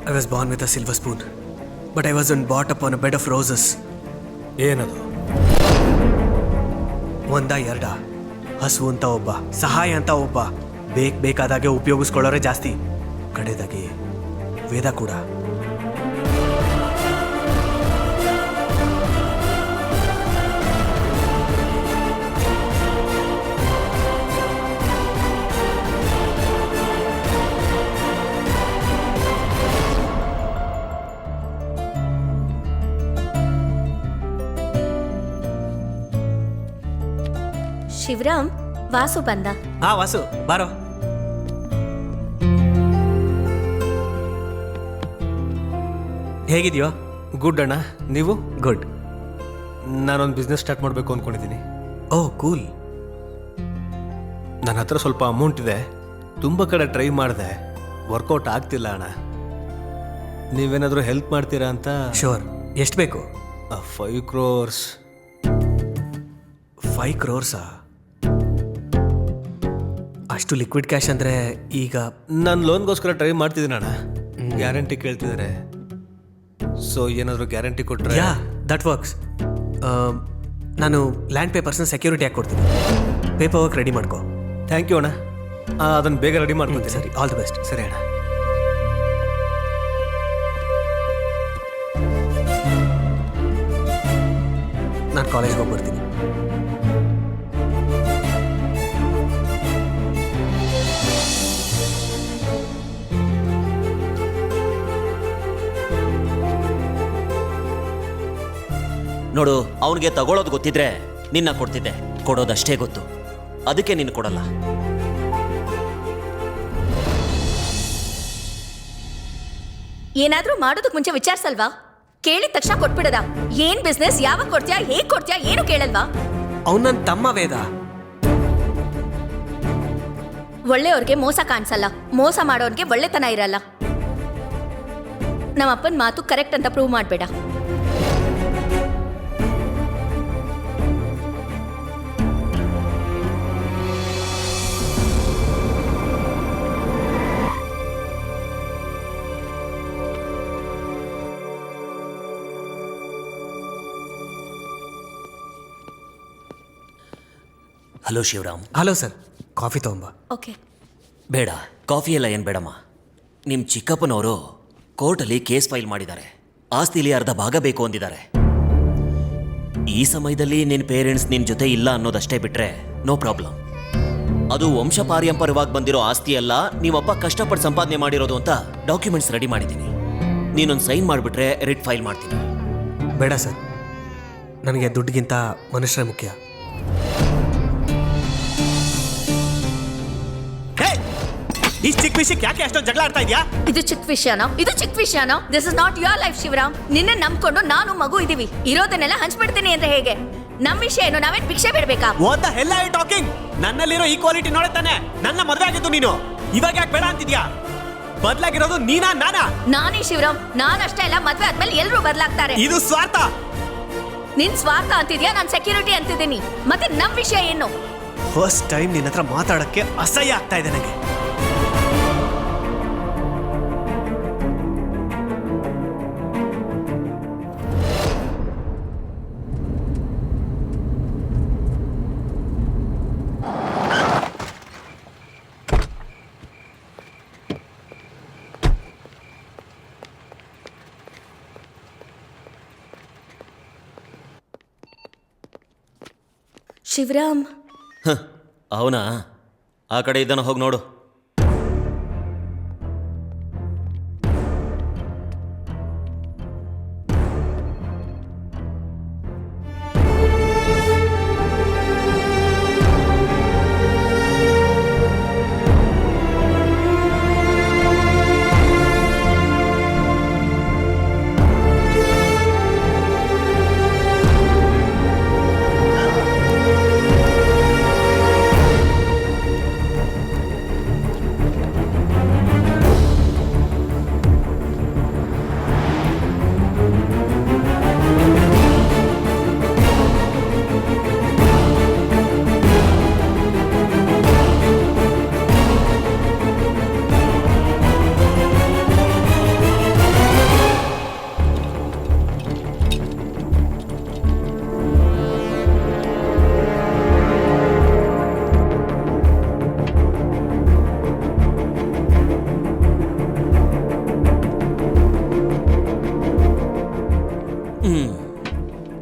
I was born with a silver spoon, but I wasn't brought up on a bed of roses. ಏನದು? ಒಂದ ಎರಡ? ಹಸು ಅಂತ ಒಬ್ಬ, ಸಹಾಯ ಅಂತ ಒಬ್ಬ, ಬೇಕಾದಾಗೆ ಉಪಯೋಗಿಸ್ಕೊಳ್ಳೋರೆ ಜಾಸ್ತಿ. ಕಡೆದಾಗಿ ವೇದ ಕೂಡ. ಶಿವರಾಮ್, ವಾಸು ಬಂದ. ಹಾ ವಾಸು ಬಾರೋ. ಹೇಗಿದ್ಯೋ? ಗುಡ್ ಅಣ್ಣ, ನೀವು? ಗುಡ್. ನಾನೊಂದು ಬಿಸ್ನೆಸ್ ಸ್ಟಾರ್ಟ್ ಮಾಡಬೇಕು ಅಂದ್ಕೊಂಡಿದ್ದೀನಿ. ಓ ಕೂಲ್. ನನ್ನ ಹತ್ರ ಸ್ವಲ್ಪ ಅಮೌಂಟ್ ಇದೆ, ತುಂಬ ಕಡೆ ಟ್ರೈ ಮಾಡಿದೆ, ವರ್ಕೌಟ್ ಆಗ್ತಿಲ್ಲ ಅಣ್ಣ. ನೀವೇನಾದರೂ ಹೆಲ್ಪ್ ಮಾಡ್ತೀರಾ ಅಂತ. ಶೋರ್. ಎಷ್ಟು ಬೇಕು? 5 crores. 5 crores? ಅಷ್ಟು ಲಿಕ್ವಿಡ್ ಕ್ಯಾಶ್ ಅಂದರೆ ಈಗ ನಾನು ಲೋನ್ಗೋಸ್ಕರ ಟ್ರೈ ಮಾಡ್ತಿದ್ದೀನಿ ಅಣ್ಣ. ಗ್ಯಾರಂಟಿ ಕೇಳ್ತಿದ್ದಾರೆ. ಸೊ ಏನಾದರೂ ಗ್ಯಾರಂಟಿ ಕೊಟ್ಟರೆ. Yeah that works. ನಾನು ಲ್ಯಾಂಡ್ ಪೇಪರ್ಸ್ನ ಸೆಕ್ಯೂರಿಟಿ ಹಾಕಿ ಕೊಡ್ತೀನಿ. ಪೇಪರ್ ವರ್ಕ್ ರೆಡಿ ಮಾಡ್ಕೋ. ಥ್ಯಾಂಕ್ ಯು ಅಣ್ಣ. ಅದನ್ನು ಬೇಗ ರೆಡಿ ಮಾಡ್ಕೊತೀನಿ. ಸರಿ, ಆಲ್ ದಿ ಬೆಸ್ಟ್. ಸರಿ ಅಣ್ಣ. ನಾನು ಕಾಲೇಜ್ಗೆ ಹೋಗಿ ಬರ್ತೀನಿ. ನೋಡು, ಅವನಿಗೆ ತಗೊಳ್ಳೋದು ಗೊತ್ತಿದ್ರೆ ನಿನ್ನ ಕೊಡ್ತಿದ್ದೆ. ಕೊಡೋದಷ್ಟೇ ಗೊತ್ತು, ಅದಕ್ಕೆ ನೀನು ಕೊಡಲ್ಲ. ಏನಾದ್ರೂ ಮಾಡೋದಕ್ ಮುಂಚೆ ವಿಚಾರಿಸಲ್ವಾ? ಕೇಳಿದ ತಕ್ಷಣ ಕೊಟ್ಬಿಡದ? ಏನ್ ಬಿಸ್ನೆಸ್, ಯಾವಾಗ ಕೊಡ್ತೀಯಾ, ಹೇಗ್ ಕೊಡ್ತೀಯಾ, ಏನು ಕೇಳಲ್ವಾ? ಅವ್ನು ನನ್ನ ತಮ್ಮ ವೇದ. ಒಳ್ಳೆಯವ್ರಿಗೆ ಮೋಸ ಕಾಣಿಸಲ್ಲ, ಮೋಸ ಮಾಡೋರ್ಗೆ ಒಳ್ಳೆತನ ಇರಲ್ಲ. ನಮ್ಮ ಅಪ್ಪನ ಮಾತು ಕರೆಕ್ಟ್ ಅಂತ ಪ್ರೂವ್ ಮಾಡಬೇಡ. Hello Shivaram. Hello sir, coffee ತಗೊಂಬ. ಓಕೆ. ಬೇಡ, ಕಾಫಿ ಎಲ್ಲ ಏನು ಬೇಡಮ್ಮ. ನಿಮ್ಮ ಚಿಕ್ಕಪ್ಪನವರು ಕೋರ್ಟಲ್ಲಿ ಕೇಸ್ ಫೈಲ್ ಮಾಡಿದ್ದಾರೆ. ಆಸ್ತಿಲಿ ಅರ್ಧ ಭಾಗ ಬೇಕು ಅಂದಿದ್ದಾರೆ. ಈ ಸಮಯದಲ್ಲಿ ನಿನ್ನ ಪೇರೆಂಟ್ಸ್ ನಿನ್ನ ಜೊತೆ ಇಲ್ಲ ಅನ್ನೋದಷ್ಟೇ ಬಿಟ್ರೆ ನೋ ಪ್ರಾಬ್ಲಮ್. ಅದು ವಂಶಪಾರಂಪರ್ಯವಾಗಿ ಬಂದಿರೋ ಆಸ್ತಿ ಅಲ್ಲ, ನಿಮ್ಮಪ್ಪ ಕಷ್ಟಪಟ್ಟು ಸಂಪಾದನೆ ಮಾಡಿರೋದು ಅಂತ ಡಾಕ್ಯುಮೆಂಟ್ಸ್ ರೆಡಿ ಮಾಡಿದ್ದೀನಿ. ನೀನೊಂದು ಸೈನ್ ಮಾಡಿಬಿಟ್ರೆ ರಿಟ್ ಫೈಲ್ ಮಾಡ್ತೀನಿ. ಬೇಡ ಸರ್, ನನಗೆ ದುಡ್ಡಿಗಿಂತ ಮನುಷ್ಯರೇ ಮುಖ್ಯ. ಈ ಚಿಕ್ಕ ವಿಷಯಕ್ಕೆ ಯಾಕೆ ಅಷ್ಟೊಂದು ಜಗಳ ಆಡ್ತಾ ಇದೆಯಾ? ಇದು ಚಿಕ್ಕ ವಿಷಯನೋ? ಇದು ಚಿಕ್ಕ ವಿಷಯನೋ? This is not your life Shivaram. ನಿನ್ನೆ ನಂಬ್ಕೊಂಡು ನಾನು ಮಗು ಇದೀವಿ. ಇರೋದನ್ನೆಲ್ಲ ಹಂಚ್ಬಿಡ್ತೀನಿ ಅಂದ್ರೆ ಹೇಗೆ? ನಮ್ ವಿಷಯ ಏನು? ನಾವೇನ್ ಭಿಕ್ಷೆ ಬಿಡ್ಬೇಕಾ? What the hell are you talking? ನನ್ನಲ್ಲಿರೋ ಈಕ್ವಾಲಿಟಿ ನೋಡುತ್ತಾನೆ. ನನ್ನ ಮದುವೆ ಆಗಿದ್ದು ನೀನು, ಇವಾಗ ಯಾಕೆ ಬೇಡ ಅಂತಿದ್ಯಾ? ಬದಲಾಗಿರೋದು ನೀನಾ ನಾನಾ? ನಾನೇ ಶಿವರಾಮ್. ನಾನಷ್ಟೇ ಅಲ್ಲ, ಮದ್ವೆ ಆದ್ಮೇಲೆ ಎಲ್ಲರೂ ಬದಲಾಗ್ತಾರೆ. ಇದು ಸ್ವಾರ್ಥ. ನಿನ್ ಸ್ವಾರ್ಥ ಅಂತಿದ್ಯಾ, ನಾನ್ ಸೆಕ್ಯೂರಿಟಿ ಅಂತಿದ್ದೀನಿ. ಮತ್ತೆ ನಮ್ ವಿಷಯ ಏನು? ಫಸ್ಟ್ ಟೈಮ್ ನಿನ್ನ ಹತ್ರ ಮಾತಾಡಕ್ಕೆ ಅಸಹ್ಯ ಆಗ್ತಾ ಇದೆ ನನಗೆ. ಶಿವರಾಮ್, ಅವನಾ? ಆ ಕಡೆ ಇದ್ದಾನ, ಹೋಗಿ ನೋಡು.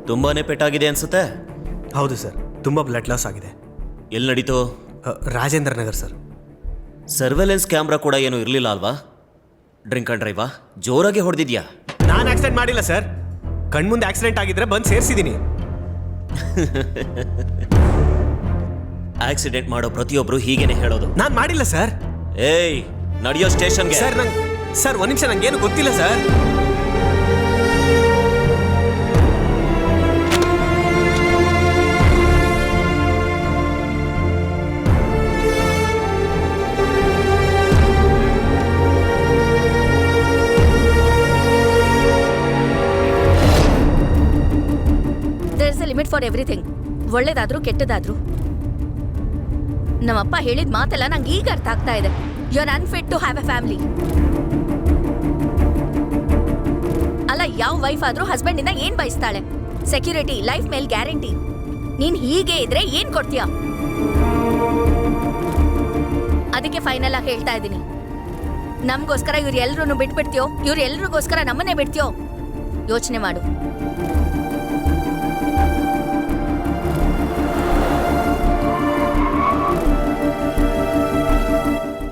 ತುಂಬಾನೇ ಪೆಟ್ಟಾಗಿದೆ ಅನ್ಸುತ್ತೆ. ಹೌದು ಸರ್, ತುಂಬ ಬ್ಲಡ್ ಲಾಸ್ ಆಗಿದೆ. ಎಲ್ಲಿ ನಡೀತು? Rajendra Nagar sir. Surveillance camera ಕೂಡ ಏನು ಇರಲಿಲ್ಲ ಅಲ್ವಾ? ಡ್ರಿಂಕ್ ಅಂಡ್ ಡ್ರೈವಾ? ಜೋರಾಗಿ ಹೊಡೆದಿದ್ಯಾ? ನಾನು ಆಕ್ಸಿಡೆಂಟ್ ಮಾಡಿಲ್ಲ ಸರ್. ಕಣ್ಮುಂದೆ ಆಕ್ಸಿಡೆಂಟ್ ಆಗಿದ್ರೆ ಬಂದು ಸೇರಿಸಿದ್ದೀನಿ. ಆಕ್ಸಿಡೆಂಟ್ ಮಾಡೋ ಪ್ರತಿಯೊಬ್ರು ಹೀಗೇನೆ ಹೇಳೋದು. ನಾನು ಮಾಡಿಲ್ಲ ಸರ್. ಏಯ್, ನಡೆಯೋ ಸ್ಟೇಷನ್ಗೆ. ಸರ್ ಒಂದ್ ನಿಮಿಷ, ನಂಗೇನು ಗೊತ್ತಿಲ್ಲ ಸರ್. Limit for everything. ಒಳ್ಳೇದಾದ್ರೂ ಕೆಟ್ಟದಾದ್ರೂ. ನಮ್ಮಪ್ಪ ಹೇಳಿದ ಮಾತೆಲ್ಲ ನಂಗೆ ಈಗ ಅರ್ಥ ಆಗ್ತಾ ಇದೆ. You are unfit to have a family. ಅಲ್ಲ, ಯಾವ ವೈಫ್ ಆದ್ರೂ ಹಸ್ಬೆಂಡ್ ಇಂದ ಏನ್ ಬಯಸ್ತಾಳೆ? ಸೆಕ್ಯೂರಿಟಿ, ಲೈಫ್ ಮೇಲ್ ಗ್ಯಾರಂಟಿ. ನೀನ್ ಹೀಗೆ ಇದ್ರೆ ಏನ್ ಕೊಡ್ತೀಯ? ಅದಕ್ಕೆ ಫೈನಲ್ ಆಗಿ ಹೇಳ್ತಾ ಇದ್ದೀನಿ, ನಮ್ಗೋಸ್ಕರ ಇವ್ರು ಎಲ್ರೂ ಬಿಟ್ಬಿಡ್ತೀಯೋ, ಇವ್ರು ಎಲ್ರಿಗೋಸ್ಕರ ನಮ್ಮನ್ನೇ ಬಿಡ್ತೀಯೋ? ಯೋಚನೆ ಮಾಡು.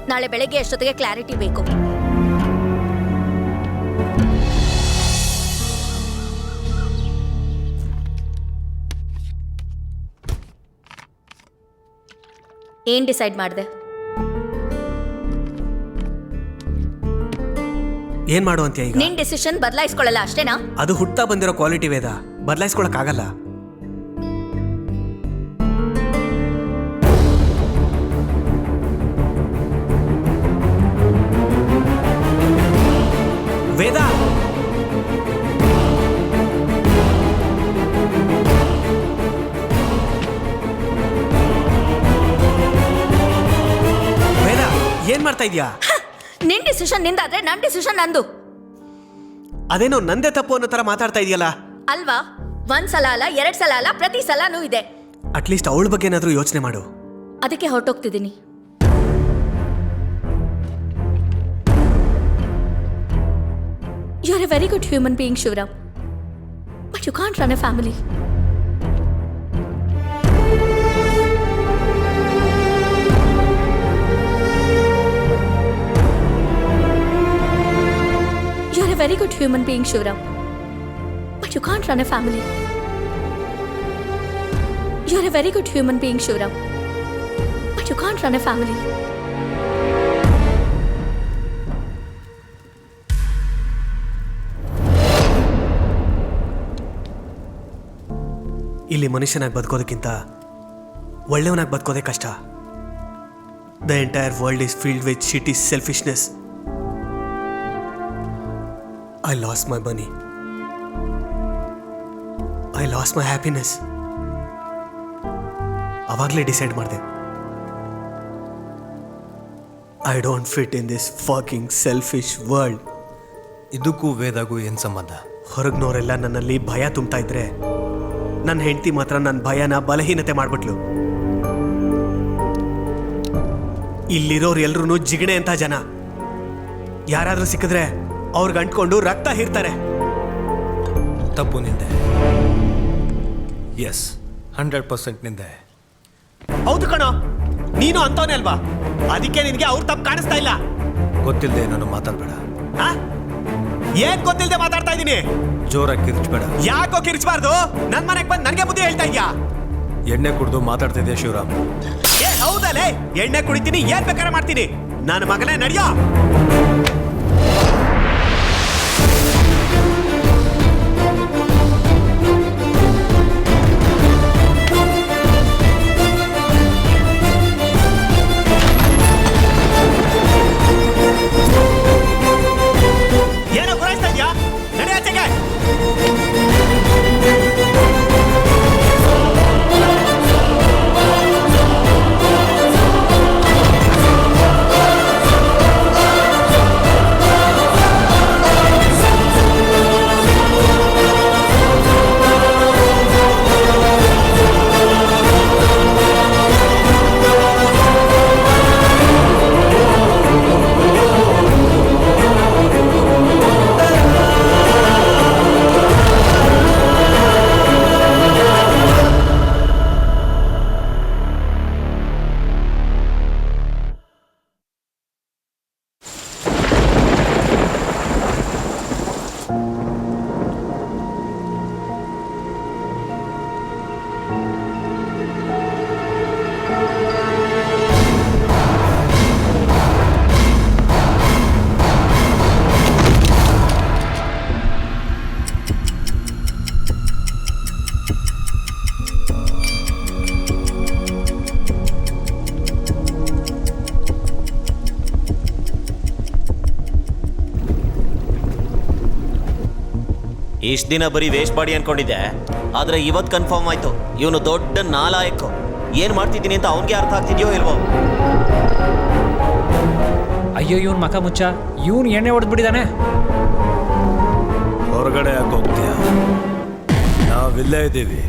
ನಾಳೆ ಬೆಳಗ್ಗೆ ಎಷ್ಟೊತ್ತಿಗೆ ಕ್ಲಾರಿಟಿ ಬೇಕು. ಏನ್ ಡಿಸೈಡ್ ಮಾಡಿದೆ? ಏನ್ ಮಾಡು ಅಂತೀಯ ಈಗ? ನಿನ್ ಡಿಸಿಷನ್ ಬದಲಾಯಿಸ್ಕೊಳ್ಳಲ್ಲ ಅಷ್ಟೇನಾ? ಅದು ಹುಟ್ತಾ ಬಂದಿರೋ ಕ್ವಾಲಿಟಿ ವೇದ, ಬದಲಾಯಿಸ್ಕೊಳಕ್ ಆಗಲ್ಲ. ವೇದ, ವೇದ ಏನ್ ಮಾಡ್ತಾ ಇದೀಯಾ? ನಿನ್ ಡಿಸಿಷನ್ ನಿಂದಾದ್ರೆ ನನ್ ಡಿಸಿಷನ್ ನಂದು. ಅದೇನೋ ನಂದೇ ತಪ್ಪು ಅನ್ನೋ ತರ ಮಾತಾಡ್ತಾ ಇದೆಯಲ್ಲ. ಅಲ್ವಾ? ಒಂದ್ಸಲ ಅಲ್ಲ, 2 ಸಲ ಅಲ್ಲ, ಪ್ರತಿ ಸಲನೂ ಇದೆ. ಅಟ್ಲೀಸ್ಟ್ ಅವಳ ಬಗ್ಗೆ ಏನಾದ್ರೂ ಯೋಚನೆ ಮಾಡು. ಅದಕ್ಕೆ ಹೊರಟೋಗ್ತಿದ್ದೀನಿ. You are a very good human being, Shivram. But you can't run a family. You are a very good human being, Shivram. But you can't run a family. You are a very good human being, Shivram. But you can't run a family. ಇಲ್ಲಿ ಮನುಷ್ಯನಾಗಿ ಬದುಕೋದಕ್ಕಿಂತ ಒಳ್ಳೆಯವನಾಗಿ ಬದುಕೋದೇ ಕಷ್ಟ. The entire world is field with shit is selfishness. I loss my money, I loss my happiness. ಅವಾಗಲೇ decide ಮಾಡಿದೆ, I don't fit in this ಫಾಕಿಂಗ್ selfish world. ಇದಕ್ಕೂ ವೇದಾಗೂ ಏನು ಸಂಬಂಧ? ಹೊರಗ್ನವರೆಲ್ಲ ನನ್ನಲ್ಲಿ ಭಯ ತುಂಬ್ತಾ ಇದ್ರೆ, ನನ್ನ ಹೆಂಡತಿ ಮಾತ್ರ ನನ್ನ ಭಯನ ಬಲಹೀನತೆ ಮಾಡ್ಬಿಟ್ಲು. ಇಲ್ಲಿರೋರು ಎಲ್ರೂ ಜಿಗಣೆ ಅಂತ ಜನ. ಯಾರಾದ್ರೂ ಸಿಕ್ಕಿದ್ರೆ ಅವ್ರಿಗೆ ಅಂಟ್ಕೊಂಡು ರಕ್ತ ಹೀರ್ತಾರೆ. ತಪ್ಪು ನಿಂದೆ. ಎಸ್, 100% ನಿಂದೆ. ಹೌದು ಕಣೋ, ನೀನು ಅಂತವನೇ ಅಲ್ವಾ? ಅದಕ್ಕೆ ನಿನಗೆ ಅವ್ರು ತಪ್ಪು ಕಾಣಿಸ್ತಾ ಇಲ್ಲ. ಗೊತ್ತಿಲ್ಲದೆ ನಾನು ಮಾತಾಡ್ಬೇಡ. ಏನ್ ಗೊತ್ತಿಲ್ಲದೆ ಮಾತಾಡ್ತಾ ಇದ್ದೀನಿ? ಜೋರಾಗಿ ಕಿರ್ಚ್ಬೇಡ. ಯಾಕೋ ಕಿರ್ಚಬಾರ್ದು? ನನ್ ಮನೆಗೆ ಬಂದು ನನಗೆ ಬುದ್ಧಿ ಹೇಳ್ತಾ ಇದ್ಯಾ? ಎಣ್ಣೆ ಕುಡಿದು ಮಾತಾಡ್ತಾ ಇದೆಯಾ ಶಿವರಾಮ್? ಹೌದಲ್ಲೇ, ಎಣ್ಣೆ ಕುಡಿತೀನಿ, ಏನ್ ಬೇಕಾದ್ರೆ ಮಾಡ್ತೀನಿ. ನನ್ನ ಮಗನೇ ನಡಿಯೋ. ಏನೋ ಗುರಾಯಿಸ್ತಾ ಇದ್ಯಾ? ನಡೆಯಾಚೆಗೆ. ಇಷ್ಟು ದಿನ ಬರೀ ವೇಸ್ಟ್ ಬಾಡಿ ಅನ್ಕೊಂಡಿದ್ದೆ, ಆದ್ರೆ ಇವತ್ತು ಕನ್ಫರ್ಮ್ ಆಯ್ತು ಇವನು ದೊಡ್ಡ ನಾಲಾಯಕ್ಕು. ಏನ್ ಮಾಡ್ತಿದ್ದೀನಿ ಅಂತ ಅವನಿಗೆ ಅರ್ಥ ಆಗ್ತಿದ್ಯೋ ಇಲ್ವೋ? ಅಯ್ಯೋ ಇವನ್ ಮಕ ಮುಚ್ಚ, ಇವನು ಎಣ್ಣೆ ಹೊಡೆದ್ಬಿಟ್ಟಿದ್ದಾನೆ. ಹೊರಗಡೆ ಯಾಕೆ ಹೋಗ್ತೀಯ? ನಾವಿಲ್ಲೇ ಇದ್ದೀವಿ.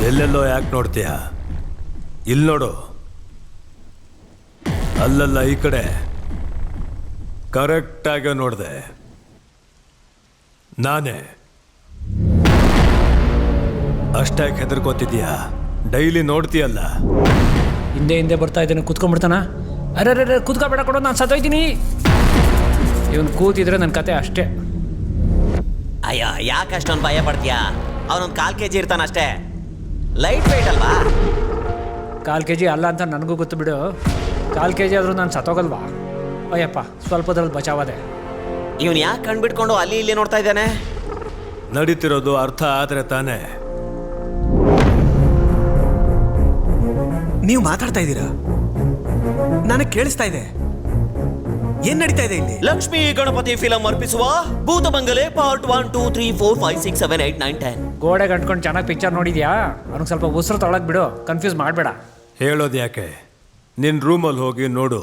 ಎಲ್ಲೆಲ್ಲೋ ಯಾಕೆ ನೋಡ್ತೀಯ? ಇಲ್ಲಿ ನೋಡು. ಅಲ್ಲಲ್ಲ ಈ ಕಡೆ ಕರೆಕ್ಟಾಗಿ ನೋಡಿದೆ, ನಾನೇ. ಅಷ್ಟಾಗಿ ಹೆದರ್ಕೋತಿದ್ಯಾ? ಡೈಲಿ ನೋಡ್ತೀಯಲ್ಲ. ಹಿಂದೆ ಹಿಂದೆ ಬರ್ತಾ ಇದ್ದಾನೆ, ಕೂತ್ಕೊಂಡ್ಬಿಡ್ತಾನ. ಅರೆ ಕೂತ್ಕೊಬೇಡ ಕೊಡೋ, ನಾನು ಸತ್ತೋಯ್ತೀನಿ. ಇವನು ಕೂತಿದ್ರೆ ನನ್ನ ಕತೆ ಅಷ್ಟೇ. ಅಯ್ಯೋ, ಯಾಕೆ ಅಷ್ಟೊಂದು ಭಯ ಪಡ್ತೀಯಾ? ಅವನೊಂದು 1/4 kg ಇರ್ತಾನಷ್ಟೇ. ಲೈಟ್ ವೆಯ್ಟ್ ಅಲ್ವಾ? 1/4 kg ಅಲ್ಲ ಅಂತ ನನಗೂ ಗೊತ್ತು ಬಿಡು. 1/4 kg ಆದರೂ ನಾನು ಸತ್ತೋಗಲ್ವಾ? ಅಯ್ಯಪ್ಪ, ಸ್ವಲ್ಪದ್ರಲ್ಲಿ ಬಚಾವದೆ. ಇವನು ಯಾಕೆ ಕಣ್ಬಿಟ್ಕೊಂಡು ಅಲ್ಲಿ ಇಲ್ಲಿ ನೋಡ್ತಾ ಇದ್ದಾನೆ? ನಡೀತಿರೋದು ಅರ್ಥ ಆದ್ರೆ ತಾನೇ. ನೀವು ಮಾತಾಡ್ತಾ ಇದ್ದೀರಾ? ನನಗೆ ಕೇಳಿಸ್ತಾ ಇದೆ. ಏನ್ ನಡೀತಾ ಇದೆ ಇಲ್ಲಿ? ಲಕ್ಷ್ಮೀ ಗಣಪತಿ ಫಿಲಂ ಅರ್ಪಿಸುವ ಭೂತ ಬಂಗಲೆ ಪಾರ್ಟ್ 1, 2, 3, 4, 5, 6, 7, 8, 9, 10. ಗೋಡೆ ಗಂಟ್ಕೊಂಡು ಚೆನ್ನಾಗಿ ಪಿಕ್ಚರ್ ನೋಡಿದ್ಯಾ? ಅವ್ನಿಗೆ ಸ್ವಲ್ಪ ಉಸಿರು ತೊಳಕ್ ಬಿಡು, ಕನ್ಫ್ಯೂಸ್ ಮಾಡಬೇಡ. ಹೇಳೋದು ಯಾಕೆ? ನಿನ್ನ ರೂಮಲ್ಲಿ ಹೋಗಿ ನೋಡು.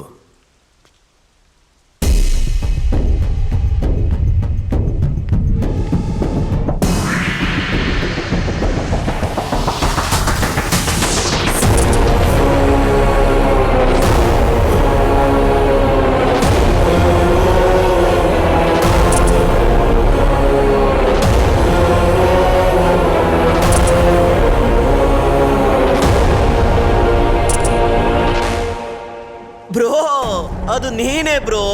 ಬ್ರೋ, ಅದು ನೀನೇ ಬ್ರೋ.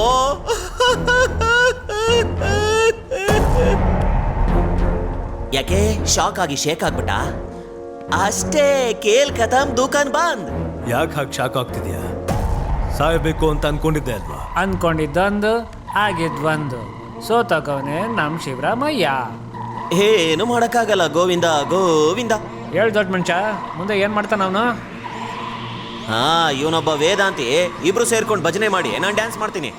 ಯಾಕೆ ಶಾಕ್ ಆಗಿ ಶೇಕ್ ಆಗ್ಬಿಟ್ಟ? ಅಷ್ಟೇ, ಕೇಲ್ ಖತಮ್, ದುಕಾನ್ ಬಂದ್. ಯಾಕೆ ಹಾಗೆ ಶಾಕ್ ಆಗ್ತಿದ್ಯಾ? ಸಾಯಬೇಕು ಅಂತ ಅನ್ಕೊಂಡಿದ್ದೆ ಅಲ್ವಾ? ಅನ್ಕೊಂಡಿದ್ದೊಂದು ಆಗಿದ್ವೊಂದು. ಸೋತಕವನೇ ನಮ್ಮ ಶಿವರಾಮಯ್ಯ. ಏನು ಮಾಡಕ್ಕಾಗಲ್ಲ. ಗೋವಿಂದ ಗೋವಿಂದ. ಹೇಳು ದೊಡ್ಡ ಮನುಷ್ಯ, ಮುಂದೆ ಏನು ಮಾಡ್ತಾನ ಅವನು? ಹಾ, ಇವನೊಬ್ಬ ವೇದಾಂತಿ. ಇಬ್ರು ಸೇರ್ಕೊಂಡು ಭಜನೆ ಮಾಡಿ ನಾನು ಡ್ಯಾನ್ಸ್ ಮಾಡ್ತೀನಿ.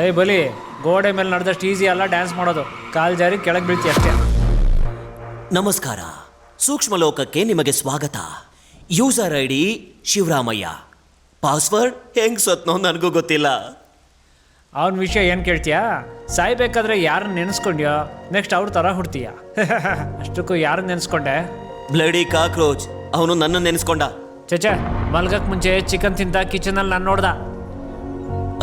ಏಯ್ ಬಲಿ, ಗೋಡೆ ಮೇಲೆ ನಡೆದಷ್ಟು ಈಸಿ ಅಲ್ಲ ಡ್ಯಾನ್ಸ್ ಮಾಡೋದು. ಕಾಲ್ ಜಾರಿ ಕೆಳಗೆ ಬೀಳ್ತಿ ಅಷ್ಟೇ. ನಮಸ್ಕಾರ, ಸೂಕ್ಷ್ಮ ಲೋಕಕ್ಕೆ ನಿಮಗೆ ಸ್ವಾಗತ. User ID Shivaramaiah. ಪಾಸ್ವರ್ಡ್ ಹೆಂಗ್ ಸತ್ನೋ ನನಗೂ ಗೊತ್ತಿಲ್ಲ. ಅವನ ವಿಷಯ ಏನು ಕೇಳ್ತೀಯಾ? ಸಾಯ್ಬೇಕಾದ್ರೆ ಯಾರನ್ನ ನೆನೆಸ್ಕೊಂಡ್ಯೋ ನೆಕ್ಸ್ಟ್ ಅವ್ರ ಥರ ಹುಡ್ತೀಯ. ಅಷ್ಟಕ್ಕೂ ಯಾರನ್ನ ನೆನೆಸ್ಕೊಂಡೆ? Bloody cockroach. ಅವನು ನನ್ನ ನೆನೆಸ್ಕೊಂಡ. ಚಚೆ, ಮಲ್ಗಕ್ಕೆ ಮುಂಚೆ ಚಿಕನ್ ತಿಂತ ಕಿಚನಲ್ಲಿ ನಾನು ನೋಡ್ದ.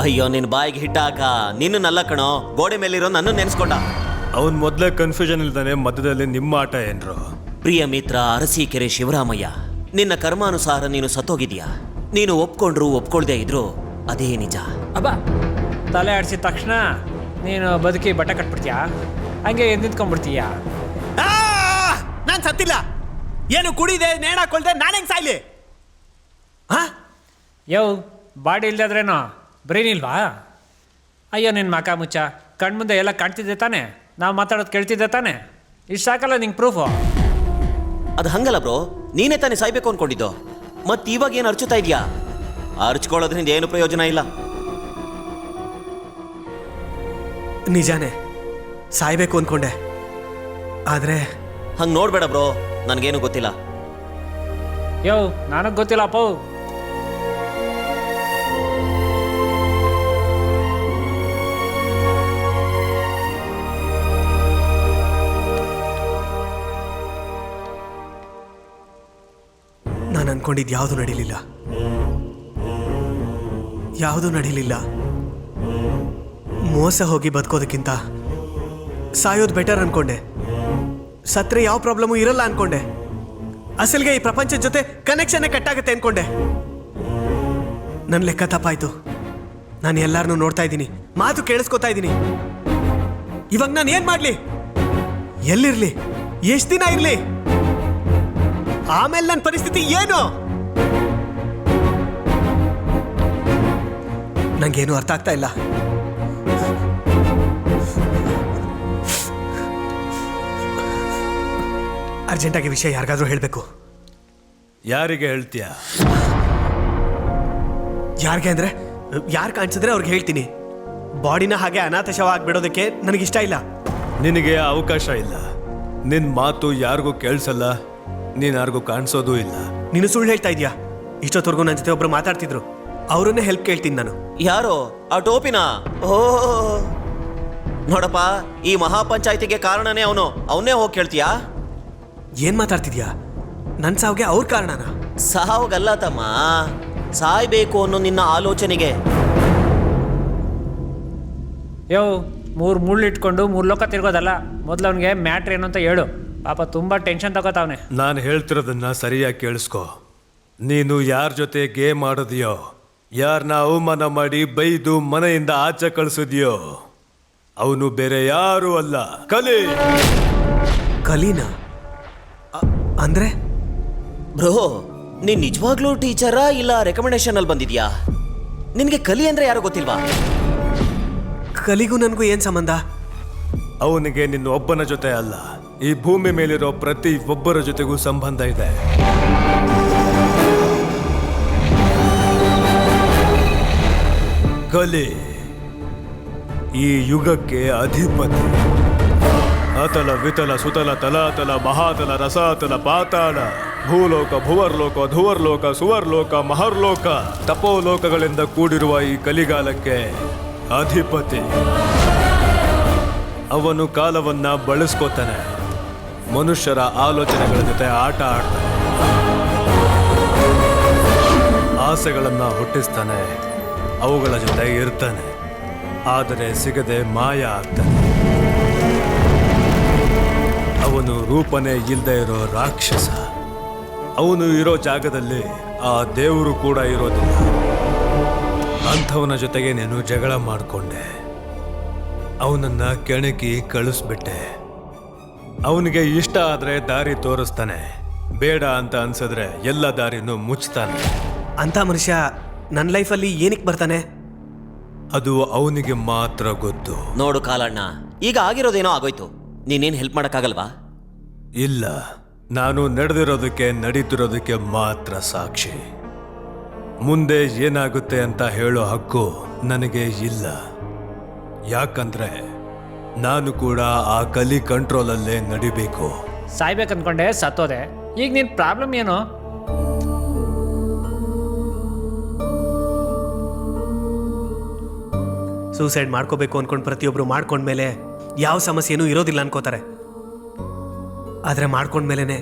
ಅಯ್ಯೋ, ನಿನ್ನ ಬಾಯಿಗೆ ಹಿಟ್ಟಾಕ. ನಿನ್ನಲ್ಲ ಕಣೋ, ಗೋಡೆ ಮೇಲಿರೋ ನನ್ನ ನೆನೆಸ್ಕೊಂಡ. ಅವನ್ ಮೊದಲೇ ಕನ್ಫ್ಯೂಷನ್ ಇಲ್ದಾನೆ, ಮಧ್ಯದಲ್ಲಿ ನಿಮ್ಮ ಆಟ ಏನ್ರು? ಪ್ರಿಯ ಮಿತ್ರ ಅರಸೀಕೆರೆ ಶಿವರಾಮಯ್ಯ, ನಿನ್ನ ಕರ್ಮಾನುಸಾರ ನೀನು ಸತ್ತೋಗಿದ್ಯಾ. ನೀನು ಒಪ್ಕೊಂಡ್ರು ಒಪ್ಕೊಳ್ದೇ ಇದ್ರು ಅದೇ ನಿಜ. ಅಬ್ಬಾ, ತಲೆ ಆಡಿಸಿದ ತಕ್ಷಣ ನೀನು ಬದುಕಿ ಬಟ್ಟೆ ಕಟ್ಬಿಡ್ತೀಯಾ? ಹಂಗೆ ಎದ್ದು ನಿಂತ್ಕೊಂಡ್ಬಿಡ್ತೀಯ. ನಾನು ಸತ್ತಿಲ್ಲ. ಏನು ಕುಡಿದೆ, ನೇಣ ಹಾಕೊಳ್ದೆ, ನಾನು ಹೆಂಗ್ ಸಾಯ್ಲಿ? ಯೋ, ಬಾಡಿ ಇಲ್ದಾದ್ರೇನೋ ಬ್ರೈನ್ ಇಲ್ವಾ? ಅಯ್ಯೋ ನಿನ್ನ ಮಕ ಮುಚ್ಚ, ಕಣ್ಮುಂದೆ ಎಲ್ಲ ಕಾಣ್ತಿದ್ದೆ ತಾನೆ? ನಾವು ಮಾತಾಡೋದು ಕೇಳ್ತಿದ್ದೆ ತಾನೆ? ಇಷ್ಟು ಸಾಕಲ್ಲ ನಿಂಗೆ ಪ್ರೂಫು? ಅದು ಹಂಗಲ್ಲ ಬ್ರೋ, ನೀನೇ ತಾನೇ ಸಾಯ್ಬೇಕು ಅನ್ಕೊಂಡಿದ್ದು. ಮತ್ತೆ ಇವಾಗ ಏನು ಅರ್ಚುತ್ತಾ ಇದೆಯಾ? ಅರ್ಚ್ಕೊಳ್ಳೋದ್ರಿಂದ ಏನು ಪ್ರಯೋಜನ ಇಲ್ಲ. ನಿಜಾನೇ, ಸಾಯ್ಬೇಕು ಅನ್ಕೊಂಡೆ. ಆದ್ರೆ ಹಂಗೆ ನೋಡ್ಬೇಡ ಬ್ರೋ, ನನಗೇನು ಗೊತ್ತಿಲ್ಲ. ಯೋ, ನನಗೆ ಗೊತ್ತಿಲ್ಲಪ್ಪ. ನಾನು ಅನ್ಕೊಂಡಿದ್ದು ಯಾವುದು ನಡೀಲಿಲ್ಲ. ಯಾವುದೂ ನಡೀಲಿಲ್ಲ. ಮೋಸ ಹೋಗಿ ಬದುಕೋದಕ್ಕಿಂತ ಸಾಯೋದು ಬೆಟರ್ ಅನ್ಕೊಂಡೆ. ಸತ್ರೆ ಯಾವ ಪ್ರಾಬ್ಲಮು ಇರಲ್ಲ ಅನ್ಕೊಂಡೆ. ಅಸಲ್ಗೆ ಈ ಪ್ರಪಂಚದ ಜೊತೆ ಕನೆಕ್ಷನ್ನೇ ಕಟ್ಟಾಗತ್ತೆ ಅನ್ಕೊಂಡೆ. ನನ್ನ ಲೆಕ್ಕ ತಪ್ಪಾಯ್ತು. ನಾನು ಎಲ್ಲಾರನ್ನೂ ನೋಡ್ತಾ ಇದ್ದೀನಿ, ಮಾತು ಕೇಳಿಸ್ಕೊತಾ ಇದ್ದೀನಿ. ಇವಾಗ ನಾನು ಏನ್ ಮಾಡ್ಲಿ? ಎಲ್ಲಿರ್ಲಿ? ಎಷ್ಟು ದಿನ ಇರ್ಲಿ? ಆಮೇಲೆ ನನ್ನ ಪರಿಸ್ಥಿತಿ ಏನು? ನಂಗೇನು ಅರ್ಥ ಆಗ್ತಾ ಇಲ್ಲ. ಅರ್ಜೆಂಟಾಗಿ ವಿಷಯ ಯಾರಿಗಾದ್ರೂ ಹೇಳಬೇಕು. ಯಾರಿಗೆ ಹೇಳ್ತೀಯ? ಯಾರಿಗೆ ಅಂದರೆ ಯಾರು ಕಾಣಿಸಿದ್ರೆ ಅವ್ರಿಗೆ ಹೇಳ್ತೀನಿ. ಬಾಡಿನ ಹಾಗೆ ಅನಾಥ ಶವ ಆಗ್ಬಿಡೋದಕ್ಕೆ ನನಗಿಷ್ಟ ಇಲ್ಲ. ನಿನಗೆ ಅವಕಾಶ ಇಲ್ಲ. ನಿನ್ನ ಮಾತು ಯಾರಿಗೂ ಕೇಳಿಸಲ್ಲ, ನೀನು ಯಾರಿಗೂ ಕಾಣಿಸೋದೂ ಇಲ್ಲ. ನೀನು ಸುಳ್ಳು ಹೇಳ್ತಾ ಇದೀಯಾ? ಇಷ್ಟೊತ್ತವರೆಗೂ ನನ್ನ ಜೊತೆ ಒಬ್ರು ಮಾತಾಡ್ತಿದ್ರು, ಅವರನ್ನೇ ಹೆಲ್ಪ್ ಕೇಳ್ತೀನಿ ನಾನು. ಯಾರೋ ಆ ಟೋಪಿನ? ಓ ನೋಡಪ್ಪ, ಈ ಮಹಾಪಂಚಾಯತಿಗೆ ಕಾರಣನೇ ಅವನೇ ಹೋಗಿ ಕೇಳ್ತೀಯಾ? ಏನ್ ಮಾತಾಡ್ತಿದ್ಯಾ? ನನ್ನ ಸಾವಿಗೆ ಅವ್ರ ಕಾರಣನಾ? ಸಾವುಗಲ್ಲ ತಮ್ಮ, ಸಾಯ್ಬೇಕು ಅನ್ನೋ ನಿನ್ನ ಆಲೋಚನೆಗೆ. ಯೋ, 3 ಮುಳ್ಳಿಟ್ಕೊಂಡು 3 ಲೋಕ ತಿರ್ಗೋದಲ್ಲ. ಮೊದಲು ಅವನಿಗೆ ಮ್ಯಾಟ್ರ್ ಏನು ಅಂತ ಹೇಳು. ಪಾಪ ತುಂಬ ಟೆನ್ಷನ್ ತಗೋತಾವನೆ. ನಾನು ಹೇಳ್ತಿರೋದನ್ನ ಸರಿಯಾಗಿ ಕೇಳಿಸ್ಕೊ. ನೀನು ಯಾರ ಜೊತೆ ಗೇಮ್ ಆಡೋದಿಯೋ, ಯಾರನ್ನ ಅವಮಾನ ಮಾಡಿ ಬೈದು ಮನೆಯಿಂದ ಆಚೆ ಕಳಿಸಿದ್ಯೋ, ಅವನು ಬೇರೆ ಯಾರೂ ಅಲ್ಲ, ಕಲಿ. ಕಲೀನಾ? ಅಂದ್ರೆ ಬ್ರೋ, ನೀನ್ ನಿಜವಾಗ್ಲೂ ಟೀಚರಾ ಇಲ್ಲ ರೆಕಮೆಂಡೇಶನ್ ಅಲ್ಲಿ ಬಂದಿದ್ಯಾ? ನಿನ್ಗೆ ಕಲಿ ಅಂದ್ರೆ ಯಾರು ಗೊತ್ತಿಲ್ವಾ? ಕಲಿಗೂ ನನಗೂ ಏನ್ ಸಂಬಂಧ? ಅವನಿಗೆ ನಿನ್ನ ಒಬ್ಬನ ಜೊತೆ ಅಲ್ಲ, ಈ ಭೂಮಿ ಮೇಲಿರೋ ಪ್ರತಿ ಒಬ್ಬರ ಜೊತೆಗೂ ಸಂಬಂಧ ಇದೆ. ಕಲಿ ಈ ಯುಗಕ್ಕೆ ಅಧಿಪತಿ. ಅತಲ ವಿತಲ ಸುತಲ ತಲಾತಲ ಮಹಾತಲ ರಸಾತಲ ಪಾತಾಳ ಭೂಲೋಕ ಭುವರ್ಲೋಕ ಧುವರ್ಲೋಕ ಸುವರ್ಲೋಕ ಮಹರ್ಲೋಕ ತಪೋಲೋಕಗಳಿಂದ ಕೂಡಿರುವ ಈ ಕಲಿಗಾಲಕ್ಕೆ ಅಧಿಪತಿ. ಅವನು ಕಾಲವನ್ನ ಬಳಸ್ಕೋತಾನೆ, ಮನುಷ್ಯರ ಆಲೋಚನೆಗಳ ಜೊತೆ ಆಟ ಆಡ್ತಾನೆ, ಆಸೆಗಳನ್ನ ಹುಟ್ಟಿಸ್ತಾನೆ, ಅವುಗಳ ಜೊತೆ ಇರ್ತಾನೆ, ಆದರೆ ಸಿಗದೆ ಮಾಯ ಆಗ್ತಾನೆ. ಅವನು ರೂಪನೇ ಇಲ್ಲದೆ ಇರೋ ರಾಕ್ಷಸ. ಅವನು ಇರೋ ಜಾಗದಲ್ಲಿ ಆ ದೇವರು ಕೂಡ ಇರೋದಿಲ್ಲ. ಅಂಥವನ ಜೊತೆಗೆ ನೀನು ಜಗಳ ಮಾಡಿಕೊಂಡೆ, ಅವನನ್ನ ಕೆಣಕಿ ಕಳಿಸ್ಬಿಟ್ಟೆ. ಅವನಿಗೆ ಇಷ್ಟ ಆದ್ರೆ ದಾರಿ ತೋರಿಸ್ತಾನೆ, ಬೇಡ ಅಂತ ಅನ್ಸಿದ್ರೆ ಎಲ್ಲ ದಾರಿನೂ ಮುಚ್ತಾನೆ. ಅಂತ ಮನುಷ್ಯ ನನ್ನ ಲೈಫಲ್ಲಿ ಏನಕ್ಕೆ ಬರ್ತಾನೆ? ಅದು ಅವನಿಗೆ ಮಾತ್ರ ಗೊತ್ತು. ನೋಡು ಕಾಲಣ್ಣ, ಈಗ ಆಗಿರೋದೇನೋ ಆಗೋಯ್ತು. ನೀನೇನು ಹೆಲ್ಪ್ ಮಾಡೋಕ್ಕಾಗಲ್ವಾ? ಇಲ್ಲ, ನಾನು ನಡೆದಿರೋದಕ್ಕೆ ನಡೀತಿರೋದಕ್ಕೆ ಮಾತ್ರ ಸಾಕ್ಷಿ. ಮುಂದೆ ಏನಾಗುತ್ತೆ ಅಂತ ಹೇಳೋ ಹಕ್ಕು ನನಗೆ ಇಲ್ಲ. ಯಾಕಂದ್ರೆ ನಾನು ಕೂಡ ಆ ಕಲಿ ಕಂಟ್ರೋಲಲ್ಲೇ ನಡಿಬೇಕು. ಸಾಯ್ಬೇಕಂದ್ಕೊಂಡೆ, ಸತ್ತೋದೆ. ಈಗ ನಿನ್ನ ಪ್ರಾಬ್ಲಮ್ ಏನು? ಸೂಸೈಡ್ ಮಾಡ್ಕೋಬೇಕು ಅನ್ಕೊಂಡು ಪ್ರತಿಯೊಬ್ರು ಮಾಡ್ಕೊಂಡ್ಮೇಲೆ ಯಾವ ಸಮಸ್ಯೆನೂ ಇರೋದಿಲ್ಲ ಅನ್ಕೋತಾರೆ. ಆದರೆ ಮಾಡ್ಕೊಂಡ್ಮೇಲೆ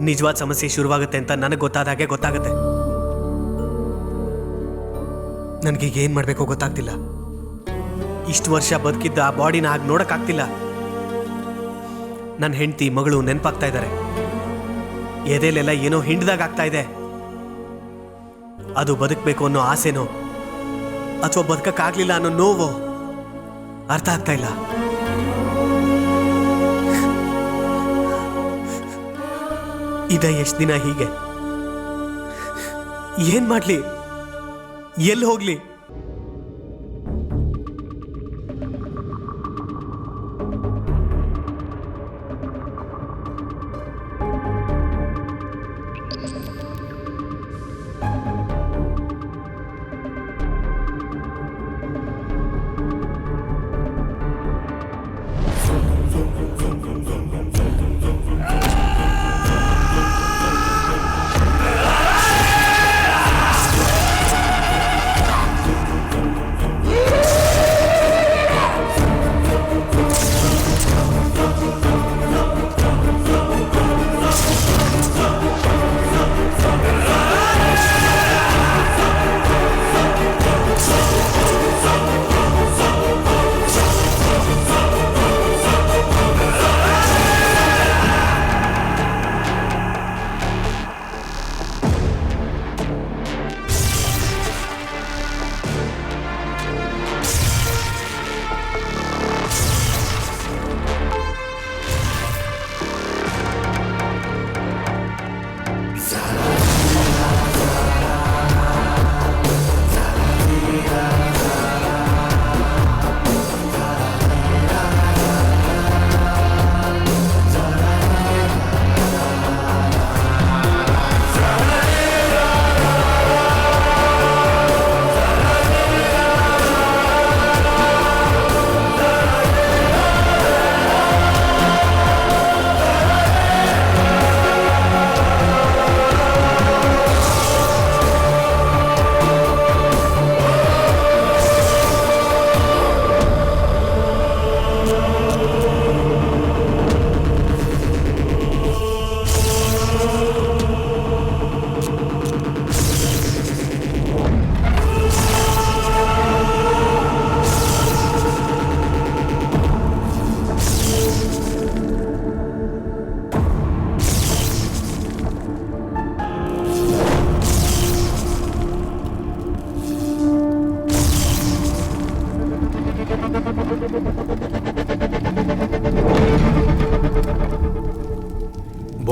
ನಿಜವಾದ ಸಮಸ್ಯೆ ಶುರುವಾಗುತ್ತೆ ಅಂತ ನನಗೆ ಗೊತ್ತಾದಾಗೆ ಗೊತ್ತಾಗುತ್ತೆ. ನನಗೀಗ ಏನು ಮಾಡಬೇಕೋ ಗೊತ್ತಾಗ್ತಿಲ್ಲ. ಇಷ್ಟು ವರ್ಷ ಬದುಕಿದ್ದ ಆ ಬಾಡಿನ ಹಾಗೆ ನೋಡೋಕ್ಕಾಗ್ತಿಲ್ಲ. ನನ್ನ ಹೆಂಡತಿ ಮಗಳು ನೆನಪಾಗ್ತಾ ಇದ್ದಾರೆ. ಎದೆಲೆಲ್ಲ ಏನೋ ಹಿಂಡ್ದಾಗ ಆಗ್ತಾ ಇದೆ. ಅದು ಬದುಕಬೇಕು ಅನ್ನೋ ಆಸೆನೋ ಅಥವಾ ಬದುಕಕ್ಕಾಗ್ಲಿಲ್ಲ ಅನ್ನೋ ನೋವು ಅರ್ಥ ಆಗ್ತಾ ಇಲ್ಲ. ಇದ ಎಷ್ಟು ದಿನ ಹೀಗೆ? ಏನ್ ಮಾಡ್ಲಿ? ಎಲ್ಲಿ ಹೋಗ್ಲಿ?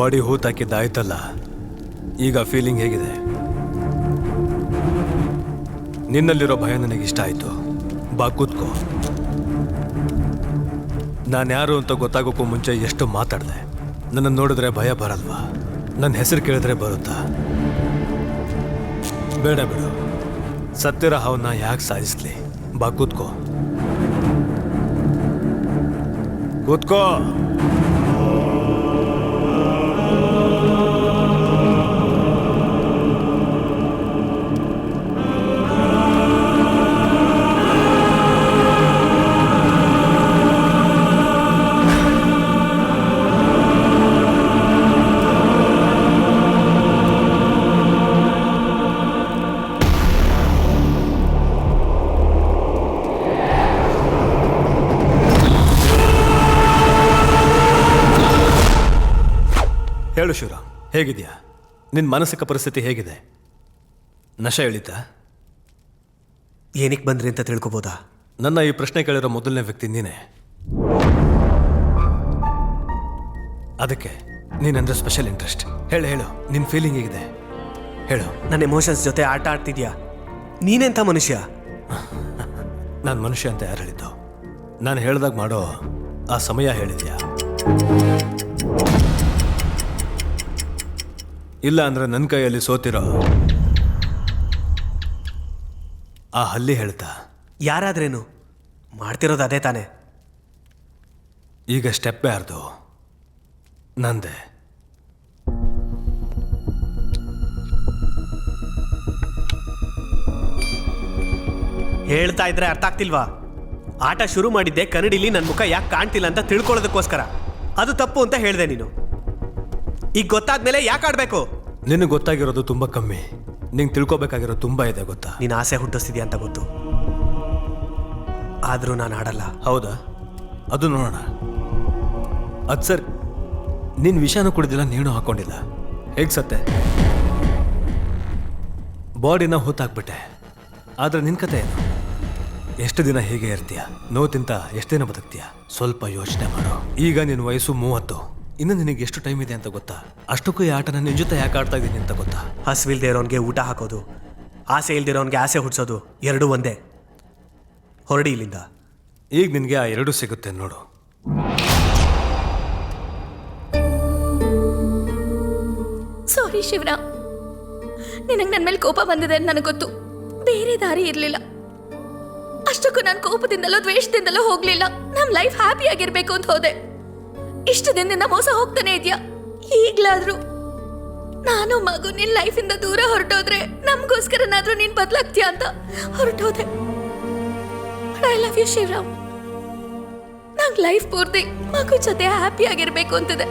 ಬಾಡಿ ಹೂತಾಕಿದ್ದಾಯ್ತಲ್ಲ, ಈಗ ಫೀಲಿಂಗ್ ಹೇಗಿದೆ? ನಿನ್ನಲ್ಲಿರೋ ಭಯ ನನಗಿಷ್ಟ ಆಯಿತು. ಬಾ ಕೂತ್ಕೋ. ನಾನು ಯಾರು ಅಂತ ಗೊತ್ತಾಗೋಕ್ಕೂ ಮುಂಚೆ ಎಷ್ಟು ಮಾತಾಡಿದೆ. ನನ್ನನ್ನು ನೋಡಿದ್ರೆ ಭಯ ಬರಲ್ವಾ? ನನ್ನ ಹೆಸರು ಕೇಳಿದ್ರೆ ಬರುತ್ತಾ? ಬೇಡ ಬಿಡು, ಸತ್ತಿರೋ ಹಾವನ್ನ ಯಾಕೆ ಸಾಧಿಸ್ಲಿ? ಬಾ ಕೂತ್ಕೋ. ಕೂತ್ಕೋ. ಹೇಳು ಶಿವರಾಮ್, ಹೇಗಿದೆಯಾ? ನಿನ್ನ ಮಾನಸಿಕ ಪರಿಸ್ಥಿತಿ ಹೇಗಿದೆ? ನಶೆ ಇಳಿತಾ? ಏನಕ್ಕೆ ಬಂದ್ರಿ ಅಂತ ತಿಳ್ಕೊಬೋದಾ? ನನ್ನ ಈ ಪ್ರಶ್ನೆ ಕೇಳಿರೋ ಮೊದಲನೇ ವ್ಯಕ್ತಿ ನೀನೇ. ಅದಕ್ಕೆ ನೀನಂದ್ರೆ ಸ್ಪೆಷಲ್ ಇಂಟ್ರೆಸ್ಟ್. ಹೇಳು, ನಿನ್ನ ಫೀಲಿಂಗ್ ಹೇಗಿದೆ? ಹೇಳು. ನನ್ನ ಎಮೋಷನ್ಸ್ ಜೊತೆ ಆಟ ಆಡ್ತಿದ್ಯಾ? ನೀನೆಂಥ ಮನುಷ್ಯ? ನಾನು ಮನುಷ್ಯ ಅಂತ ಯಾರು ಹೇಳಿದ್ದು? ನಾನು ಹೇಳ್ದಾಗ ಮಾಡೋ ಆ ಸಮಯ ಹೇಳಿದ್ಯಾ? ಇಲ್ಲ ಅಂದ್ರೆ ನನ್ನ ಕೈಯಲ್ಲಿ ಸೋತಿರೋ ಆ ಹಲ್ಲಿ ಹೇಳ್ತಾ? ಯಾರಾದ್ರೇನು ಮಾಡ್ತಿರೋದು ಅದೇ ತಾನೆ. ಈಗ ಸ್ಟೆಪ್ ಯಾರ್ದು? ನಂದೆ. ಹೇಳ್ತಾ ಇದ್ರೆ ಅರ್ಥ ಆಗ್ತಿಲ್ವಾ? ಆಟ ಶುರು ಮಾಡಿದ್ದೆ ಕನ್ನಡಿಲಿ ನನ್ನ ಮುಖ ಯಾಕೆ ಕಾಣ್ತಿಲ್ಲ ಅಂತ ತಿಳ್ಕೊಳ್ಳೋದಕ್ಕೋಸ್ಕರ. ಅದು ತಪ್ಪು ಅಂತ ಹೇಳಿದೆ ನೀನು. ಈಗ ಗೊತ್ತಾದ್ಮೇಲೆ ಯಾಕೆ ಆಡ್ಬೇಕು? ನಿನಗೆ ಗೊತ್ತಾಗಿರೋದು ತುಂಬ ಕಮ್ಮಿ. ನಿಂಗೆ ತಿಳ್ಕೊಬೇಕಾಗಿರೋದು ತುಂಬ ಇದೆ, ಗೊತ್ತಾ? ನೀನು ಆಸೆ ಹುಟ್ಟಿಸ್ತಿದ್ಯಾ ಅಂತ ಗೊತ್ತು, ಆದರೂ ನಾನು ಆಡಲ್ಲ. ಹೌದಾ? ಅದು ನೋಡೋಣ. ಅದು ಸರ್, ನಿನ್ನ ವಿಷಯನೂ ಕುಡಿದಿಲ್ಲ, ನೀನು ಹಾಕೊಂಡಿಲ್ಲ. ಹೇಗೆ ಸತ್ತೆ? ಬಾಡಿನ ಹೂತಾಕ್ಬಿಟ್ಟೆ. ಆದರೆ ನಿನ್ನ ಕತೆ ಏನು? ಎಷ್ಟು ದಿನ ಹೀಗೆ ಇರ್ತೀಯ? ನೋವು ತಿಂತ ಎಷ್ಟು ದಿನ ಬದುಕ್ತೀಯ? ಸ್ವಲ್ಪ ಯೋಚನೆ ಮಾಡು. ಈಗ ನಿನ್ನ ವಯಸ್ಸು 30. ಇನ್ನು ನಿನಗೆ ಎಷ್ಟು ಟೈಮ್ ಇದೆ ಅಂತ ಗೊತ್ತಾ? ಅಷ್ಟಕ್ಕೂ ಈ ಆಟನ ನಿನ್ನ ಜೊತೆ ಯಾಕೆ ಆಡ್ತಾ ಇದ್ದೀನಿ ಅಂತ ಗೊತ್ತಾ? ಹಸಿವಿಲ್ದೇ ಇರೋನ್ಗೆ ಊಟ ಹಾಕೋದು, ಆಸೆ ಇಲ್ದಿರೋನ್ಗೆ ಆಸೆ ಹುಟ್ಟಿಸೋದು ಎರಡೂ ಒಂದೇ. ಹೊರಡಿ ಇಲ್ಲಿಂದ. ಈಗ ನಿನಗೆ ಆ ಎರಡೂ ಸಿಗುತ್ತೆ ನೋಡು. ಸಾರಿ ಶಿವರಾಮ್, ನಿನಗೆ ನನ್ನ ಮೇಲೆ ಕೋಪ ಬಂದಿದೆ ಅಂತ ನನಗೆ ಗೊತ್ತು. ಬೇರೆ ದಾರಿ ಇರಲಿಲ್ಲ. ಅಷ್ಟಕ್ಕೂ ನಾನು ಕೋಪದಿಂದಲೋ ದ್ವೇಷದಿಂದಲೋ ಹೋಗ್ಲಿಲ್ಲ. ನಮ್ಮ ಲೈಫ್ ಹ್ಯಾಪಿ ಆಗಿರ್ಬೇಕು ಅಂತ ಹೋದೆ. ಇಷ್ಟು ದಿನದಿಂದ ಮೋಸ ಹೋಗ್ತಾನೆ ಇದೆಯಾ? ಈಗ್ಲಾದ್ರೂ ನಾನು ಮಗು ನಿನ್ ಲೈಫಿಂದ ದೂರ ಹೊರಟೋದ್ರೆ ನಮಗೋಸ್ಕರನಾದ್ರೂ ನೀನ್ ಬದಲಾಗ್ತೀಯಾ ಅಂತ ಹೊರಟೋದೆ. I love you Shivaram. ನಂಗೆ ಲೈಫ್ ಪೂರ್ತಿ ಮಗು ಜೊತೆ ಹ್ಯಾಪಿ ಆಗಿರ್ಬೇಕು ಅಂತಿದೆ.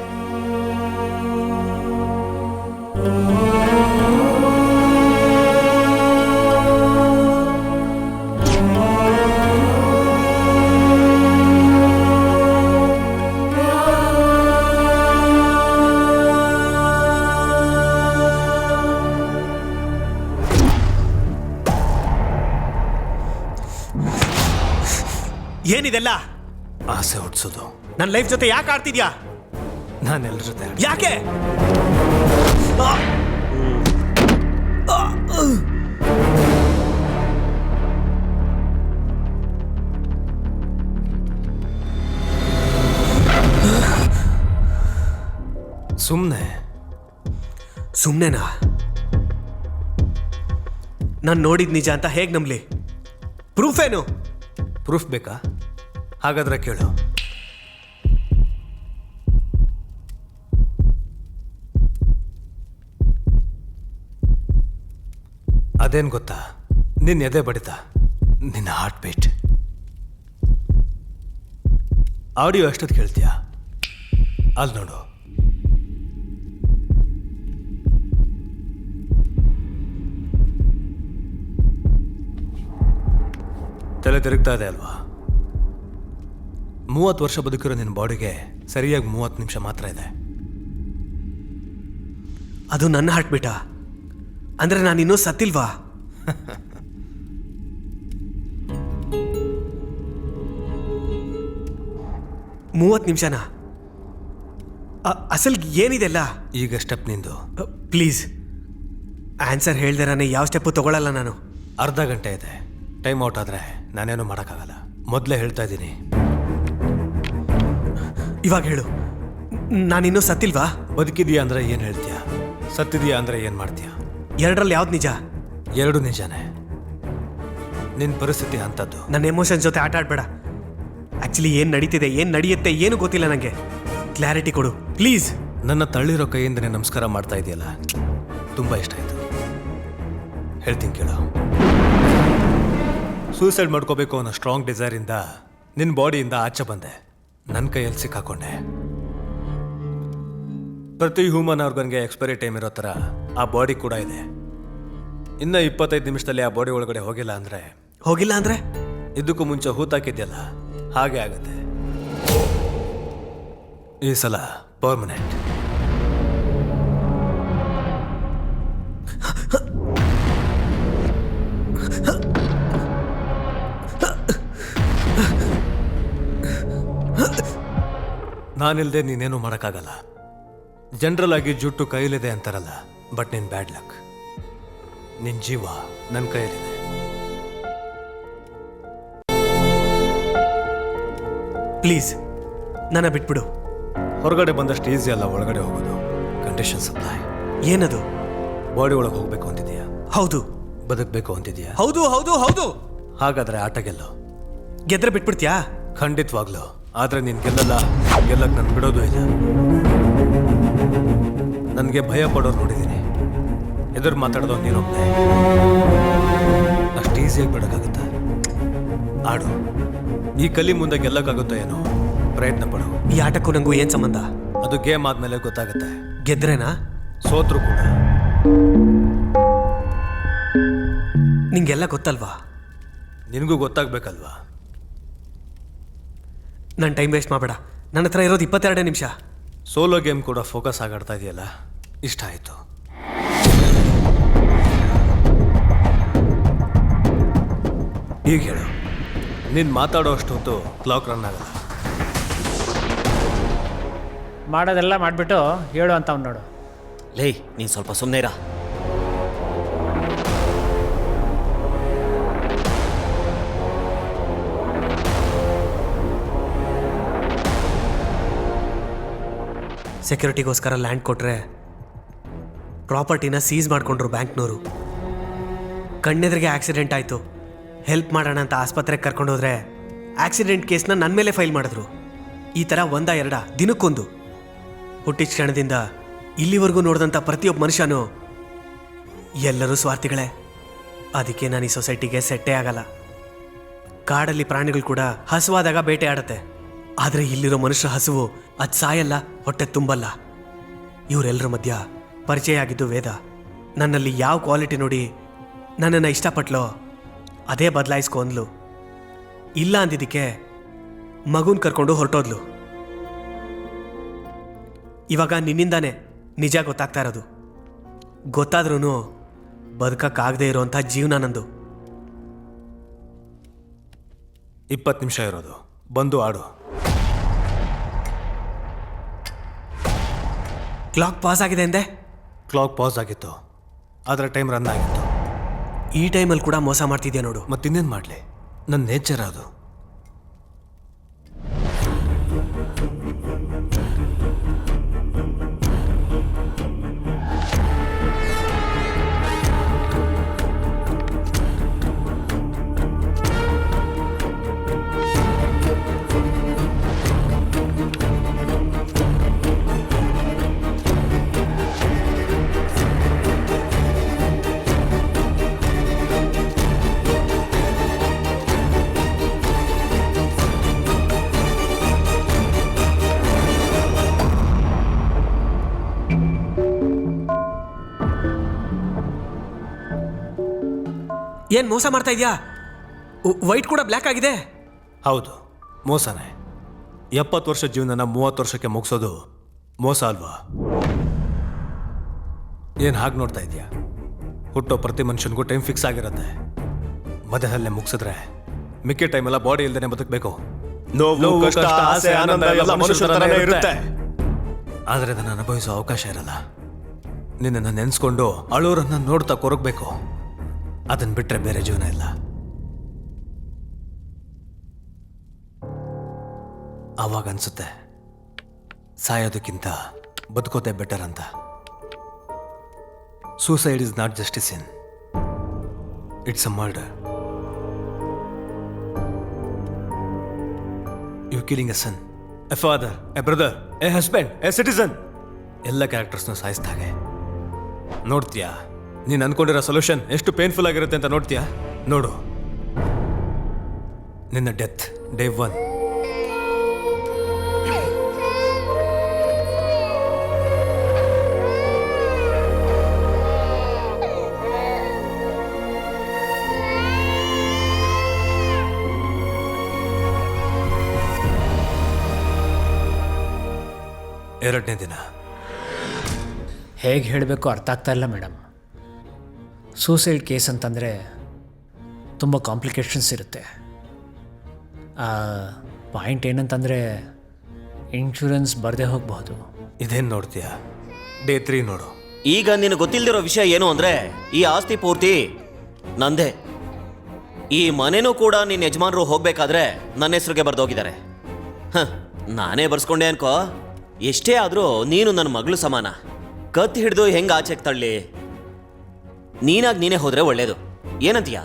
ಏನಿದೆಲ್ಲ? ಆಸೆ ಹುಟ್ಟಿಸೋದು. ನನ್ನ ಲೈಫ್ ಜೊತೆ ಯಾಕೆ ಆಡ್ತಿದ್ಯಾ? ನಾನು ಎಲ್ಲರ ಜೊತೆ ಯಾಕೆ? ಸುಮ್ಮನೆನಾ? ನಾನು ನೋಡಿದ ನಿಜ ಅಂತ ಹೇಗೆ ನಂಬಲಿ? ಪ್ರೂಫ್ ಏನು? ಪ್ರೂಫ್ ಬೇಕಾ? ಹಾಗಾದ್ರೆ ಕೇಳು. ಅದೇನು ಗೊತ್ತಾ? ನಿನ್ನ ಎದೆ ಬಡಿತ, ನಿನ್ನ ಹಾರ್ಟ್ ಬೀಟ್. ಆಡಿಯೋ ಎಷ್ಟೊತ್ತು ಕೇಳ್ತೀಯಾ? ಅಲ್ಲಿ ನೋಡು. ತಲೆ ತಿರುಗ್ತಾ ಇದೆ ಅಲ್ವಾ? 30 ವರ್ಷ ಬದುಕಿರೋ ನಿನ್ನ ಬಾಡಿಗೆ ಸರಿಯಾಗಿ 30 ನಿಮಿಷ ಮಾತ್ರ ಇದೆ. ಅದು ನನ್ನ ಹಾರ್ಟ್ ಬೀಟಾ? ಅಂದ್ರೆ ನಾನು ಇನ್ನೂ ಸತ್ತಿಲ್ವಾ? ಮೂವತ್ತು ನಿಮಿಷನಾ? ಅಸಲ್ ಏನಿದೆಲ್ಲ? ಈಗ ಸ್ಟೆಪ್ ನಿಂದು. ಪ್ಲೀಸ್ ಆನ್ಸರ್ ಹೇಳ್ದಿರಾನೆ ಯಾವ ಸ್ಟೆಪ್ಪು ತಗೊಳ್ಳಲ್ಲ ನಾನು. ಅರ್ಧ ಗಂಟೆ ಇದೆ. ಟೈಮ್ ಔಟ್ ಆದರೆ ನಾನೇನು ಮಾಡೋಕ್ಕಾಗಲ್ಲ. ಮೊದಲೇ ಹೇಳ್ತಾ ಇದ್ದೀನಿ. ಇವಾಗ ಹೇಳು, ನಾನಿನ್ನೂ ಸತ್ತಿಲ್ವಾ? ಬದುಕಿದೀಯಾ ಅಂದರೆ ಏನು ಹೇಳ್ತೀಯ? ಸತ್ತಿದೀಯಾ ಅಂದರೆ ಏನು ಮಾಡ್ತೀಯ? ಎರಡರಲ್ಲಿ ಯಾವ್ದು ನಿಜ? ಎರಡು ನಿಜಾನೇ. ನಿನ್ನ ಪರಿಸ್ಥಿತಿ ಅಂಥದ್ದು. ನನ್ನ ಎಮೋಷನ್ಸ್ ಜೊತೆ ಆಟ ಆಡಬೇಡ. ಆ್ಯಕ್ಚುಲಿ ಏನು ನಡೀತಿದೆ, ಏನು ನಡೆಯುತ್ತೆ ಏನೂ ಗೊತ್ತಿಲ್ಲ ನನಗೆ. ಕ್ಲಾರಿಟಿ ಕೊಡು ಪ್ಲೀಸ್. ನನ್ನ ತಳ್ಳಿರೋ ಕೈಯಿಂದನೇ ನಮಸ್ಕಾರ ಮಾಡ್ತಾ ಇದೆಯಲ್ಲ, ತುಂಬ ಇಷ್ಟ ಆಯಿತು. ಹೇಳ್ತೀನಿ ಕೇಳು. ಸೂಸೈಡ್ ಮಾಡ್ಕೋಬೇಕು ಅನ್ನೋ ಸ್ಟ್ರಾಂಗ್ ಡಿಸೈರಿಂದ ನಿನ್ನ ಬಾಡಿಯಿಂದ ಆಚೆ ಬಂದೆ. ನನ್ನ ಕೈಯಲ್ಲಿ ಸಿಕ್ಕಾಕೊಂಡೆ. ಪ್ರತಿ ಹ್ಯೂಮನ್ ಆರ್ಗನ್ಗೆ ಎಕ್ಸ್ಪೈರಿ ಟೈಮ್ ಇರೋ ಥರ ಆ ಬಾಡಿ ಕೂಡ ಇದೆ. ಇನ್ನು 25 ನಿಮಿಷದಲ್ಲಿ ಆ ಬಾಡಿ ಒಳಗಡೆ ಹೋಗಿಲ್ಲ ಅಂದರೆ ಇದಕ್ಕೂ ಮುಂಚೆ ಹೂತಾಕಿದ್ಯಲ್ಲ ಹಾಗೆ ಆಗುತ್ತೆ. ಈ ಸಲ ಪರ್ಮನೆಂಟ್. ನಾನಿಲ್ಲದೆ ನೀನೇನು ಮಾಡೋಕ್ಕಾಗಲ್ಲ. ಜನರಲ್ ಆಗಿ ಜುಟ್ಟು ಕೈಲಿದೆ ಅಂತಾರಲ್ಲ, ಬಟ್ ನಿನ್ ಬ್ಯಾಡ್ ಲಕ್. ನಿನ್ ಜೀವ ನನ್ನ ಕೈಯಲ್ಲಿದೆ. ಪ್ಲೀಸ್ ನನ್ನ ಬಿಟ್ಬಿಡು. ಹೊರಗಡೆ ಬಂದಷ್ಟು ಈಸಿ ಅಲ್ಲ ಒಳಗಡೆ ಹೋಗೋದು. Condition supply. ಏನದು? ಬಾಡಿ ಒಳಗೆ ಹೋಗ್ಬೇಕು ಅಂತಿದೀಯಾ? ಹೌದು. ಬದುಕಬೇಕು ಅಂತಿದೀಯಾ? ಹೌದು ಹೌದು ಹೌದು. ಹಾಗಾದ್ರೆ ಆಟ ಗೆಲ್ಲೋ. ಗೆದ್ರೆ ಬಿಟ್ಬಿಡ್ತೀಯಾ? ಖಂಡಿತವಾಗ್ಲು. ಆದ್ರೆ ನೀನ್ ಗೆಲ್ಲಲ್ಲ. ಗೆಲ್ಲಕ್ ನನ್ ಬಿಡೋದು ಇಲ್ಲ. ನನಗೆ ಭಯ ಪಡೋರು ನೋಡಿದ್ದೀನಿ. ಎದುರು ಮಾತಾಡೋದು ನೀನೊಬ್ಬನೇ. ಅಷ್ಟು ಈಸಿಯಾಗಿ ಬಿಡೋಕ್ಕಾಗುತ್ತಾ? ಆಡು. ಈ ಕಲಿ ಮುಂದೆ ಗೆಲ್ಲಕ್ಕಾಗುತ್ತೋ ಏನೋ, ಪ್ರಯತ್ನ ಪಡು. ಈ ಆಟಕ್ಕೂ ನಂಗೂ ಏನ್ ಸಂಬಂಧ? ಅದು ಗೇಮ್ ಆದ್ಮೇಲೆ ಗೊತ್ತಾಗುತ್ತೆ. ಗೆದ್ರೇನಾ? ಸೋತ್ರು ಕೂಡ. ನಿಂಗೆಲ್ಲ ಗೊತ್ತಲ್ವಾ? ನಿನಗೂ ಗೊತ್ತಾಗ್ಬೇಕಲ್ವಾ? ನನ್ನ ಟೈಮ್ ವೇಸ್ಟ್ ಮಾಡಬೇಡ. ನನ್ನ ಹತ್ರ ಇರೋದು 22 ನಿಮಿಷ. ಸೋಲೋ ಗೇಮ್ ಕೂಡ ಫೋಕಸ್ ಆಗಾಡ್ತಾ ಇದೆಯಲ್ಲ, ಇಷ್ಟ ಆಯಿತು. ಈಗ ಹೇಳು, ನೀನು ಮಾತಾಡೋ ಅಷ್ಟೊತ್ತು ಕ್ಲಾಕ್ ರನ್ ಆಗಲ್ಲ. ಮಾಡೋದೆಲ್ಲ ಮಾಡಿಬಿಟ್ಟು ಹೇಳು ಅಂತ ಅವ್ನು ನೋಡು. ಲೇ, ನೀನು ಸ್ವಲ್ಪ ಸುಮ್ಮನೆ ಇರ. ಸೆಕ್ಯೂರಿಟಿಗೋಸ್ಕರ ಲ್ಯಾಂಡ್ ಕೊಟ್ರೆ ಪ್ರಾಪರ್ಟಿನ ಸೀಸ್ ಮಾಡಿಕೊಂಡ್ರು ಬ್ಯಾಂಕ್ನವರು. ಕಣ್ಣೆದ್ರಿಗೆ ಆಕ್ಸಿಡೆಂಟ್ ಆಯಿತು, ಹೆಲ್ಪ್ ಮಾಡೋಣ ಅಂತ ಆಸ್ಪತ್ರೆಗೆ ಕರ್ಕೊಂಡೋದ್ರೆ ಆಕ್ಸಿಡೆಂಟ್ ಕೇಸ್ನ ನನ್ನ ಮೇಲೆ ಫೈಲ್ ಮಾಡಿದ್ರು. ಈ ಥರ 1-2 ದಿನಕ್ಕೊಂದು. ಹುಟ್ಟಿದ ಕ್ಷಣದಿಂದ ಇಲ್ಲಿವರೆಗೂ ನೋಡಿದಂಥ ಪ್ರತಿಯೊಬ್ಬ ಮನುಷ್ಯನೂ ಎಲ್ಲರೂ ಸ್ವಾರ್ಥಿಗಳೇ. ಅದಕ್ಕೆ ನಾನು ಈ ಸೊಸೈಟಿಗೆ ಸೆಟ್ಟೇ ಆಗಲ್ಲ. ಕಾಡಲ್ಲಿ ಪ್ರಾಣಿಗಳು ಕೂಡ ಹಸುವಾದಾಗ ಬೇಟೆ ಆಡುತ್ತೆ, ಆದರೆ ಇಲ್ಲಿರೋ ಮನುಷ್ಯರ ಹಸುವು ಅದು ಸಾಯಲ್ಲ, ಹೊಟ್ಟೆ ತುಂಬಲ್ಲ. ಇವರೆಲ್ಲರ ಮಧ್ಯ ಪರಿಚಯ ಆಗಿದ್ದು ವೇದ. ನನ್ನಲ್ಲಿ ಯಾವ ಕ್ವಾಲಿಟಿ ನೋಡಿ ನನ್ನನ್ನು ಇಷ್ಟಪಟ್ಲೋ ಅದೇ ಬದಲಾಯಿಸ್ಕೊ ಅಂದ್ಲು. ಇಲ್ಲ ಅಂದಿದ್ದಕ್ಕೆ ಮಗುನ ಕರ್ಕೊಂಡು ಹೊರಟೋದ್ಲು. ಇವಾಗ ನಿನ್ನಿಂದಾನೇ ನಿಜ ಗೊತ್ತಾಗ್ತಾ ಇರೋದು. ಗೊತ್ತಾದ್ರೂ ಬದುಕಕ್ಕಾಗದೇ ಇರೋಂಥ ಜೀವನ ನಂದು. 20 ನಿಮಿಷ ಇರೋದು, ಬಂದು ಆಡು. ಕ್ಲಾಕ್ ಪಾಸ್ ಆಗಿದೆ ಅಂದೆ? ಕ್ಲಾಕ್ ಪಾಸ್ ಆಗಿತ್ತು, ಆದರೆ ಟೈಮ್ ರನ್ ಆಗಿತ್ತು. ಈ ಟೈಮಲ್ಲಿ ಕೂಡ ಮೋಸ ಮಾಡ್ತಿದ್ಯಾ ನೋಡು. ಮತ್ತಿನ್ನೇನು ಮಾಡಲಿ, ನನ್ನ ನೇಚರ್ ಅದು. ಏನು ಮೋಸ ಮಾಡ್ತಾ ಇದೆಯಾ? ವೈಟ್ ಕೂಡ ಬ್ಲ್ಯಾಕ್ ಆಗಿದೆ. ಹೌದು, ಮೋಸನೇ. 70 ವರ್ಷ ಜೀವನನ 30 ವರ್ಷಕ್ಕೆ ಮುಗಿಸೋದು ಮೋಸ ಅಲ್ವಾ? ಏನು ಹಾಗೆ ನೋಡ್ತಾ ಇದೆಯಾ? ಹುಟ್ಟೋ ಪ್ರತಿ ಮನುಷ್ಯನಿಗೂ ಟೈಮ್ ಫಿಕ್ಸ್ ಆಗಿರುತ್ತೆ. ಮಧ್ಯದಲ್ಲೇ ಮುಗಿಸಿದ್ರೆ ಮಿಕ್ಕಿ ಟೈಮೆಲ್ಲ ಬಾಡಿ ಇಲ್ದೇನೆ ಬದುಕಬೇಕು. ನೋವು, ಕಷ್ಟ, ಆಸೆ, ಆನಂದ ಎಲ್ಲ ಮನುಷ್ಯರ ಥರನೇ ಇರುತ್ತೆ. ಆದರೆ ಅದನ್ನು ಅನುಭವಿಸೋ ಅವಕಾಶ ಇರಲ್ಲ. ನಿನ್ನನ್ನು ನೆನೆಸ್ಕೊಂಡು ಅಳೋರನ್ನ ನೋಡ್ತಾ ಕೊರಗಬೇಕು. ಅದನ್ನು ಬಿಟ್ಟರೆ ಬೇರೆ ಜೀವನ ಇಲ್ಲ. ಆವಾಗ ಅನ್ಸುತ್ತೆ ಸಾಯೋದಕ್ಕಿಂತ ಬದುಕೋದೇ ಬೆಟರ್ ಅಂತ. Suicide is not justice in, it's a murder. You killing a son, a father, a brother, a husband, a citizen. ಎಲ್ಲ ಕ್ಯಾರೆಕ್ಟರ್ಸ್ನ ಸಾಯಿಸ್ದಾಗೆ ನೋಡ್ತೀಯಾ? ನೀನು ಅನ್ಕೊಂಡಿರೋ ಸೊಲ್ಯೂಷನ್ ಎಷ್ಟು ಪೇನ್ಫುಲ್ ಆಗಿರುತ್ತೆ ಅಂತ ನೋಡ್ತೀಯಾ? ನೋಡು, ನಿನ್ನ ಡೆತ್ ಡೇ 1. ಎರಡನೇ ದಿನ. ಹೇಗೆ ಹೇಳಬೇಕು ಅರ್ಥ ಆಗ್ತಾ ಇಲ್ಲ ಮೇಡಮ್. ಸೂಸೈಡ್ ಕೇಸ್ ಅಂತಂದರೆ ತುಂಬ ಕಾಂಪ್ಲಿಕೇಶನ್ಸ್ ಇರುತ್ತೆ. ಪಾಯಿಂಟ್ ಏನಂತಂದರೆ ಇನ್ಶೂರೆನ್ಸ್ ಬರದೇ ಹೋಗಬಹುದು. ಇದೇನು ನೋಡ್ತೀಯಾ? ಡೇ 3 ನೋಡು. ಈಗ ನಿನಗೆ ಗೊತ್ತಿಲ್ದಿರೋ ವಿಷಯ ಏನು ಅಂದ್ರೆ ಈ ಆಸ್ತಿ ಪೂರ್ತಿ ನಂದೇ. ಈ ಮನೆನೂ ಕೂಡ ನಿನ್ನ ಯಜಮಾನರು ಹೋಗ್ಬೇಕಾದ್ರೆ ನನ್ನ ಹೆಸರಿಗೆ ಬರ್ದೋಗಿದ್ದಾರೆ. ನಾನೇ ಬರ್ಸ್ಕೊಂಡೆ ಅನ್ಕೋ. ಎಷ್ಟೇ ಆದರೂ ನೀನು ನನ್ನ ಮಗಳು ಸಮಾನ. ಕತ್ತಿ ಹಿಡಿದು ಹೆಂಗೆ ಆಚೆಗೆ ತಳ್ಳಿ? ನೀನಾಗಿ ನೀನೇ ಹೋದ್ರೆ ಒಳ್ಳೇದು. ಏನಂತೀಯ?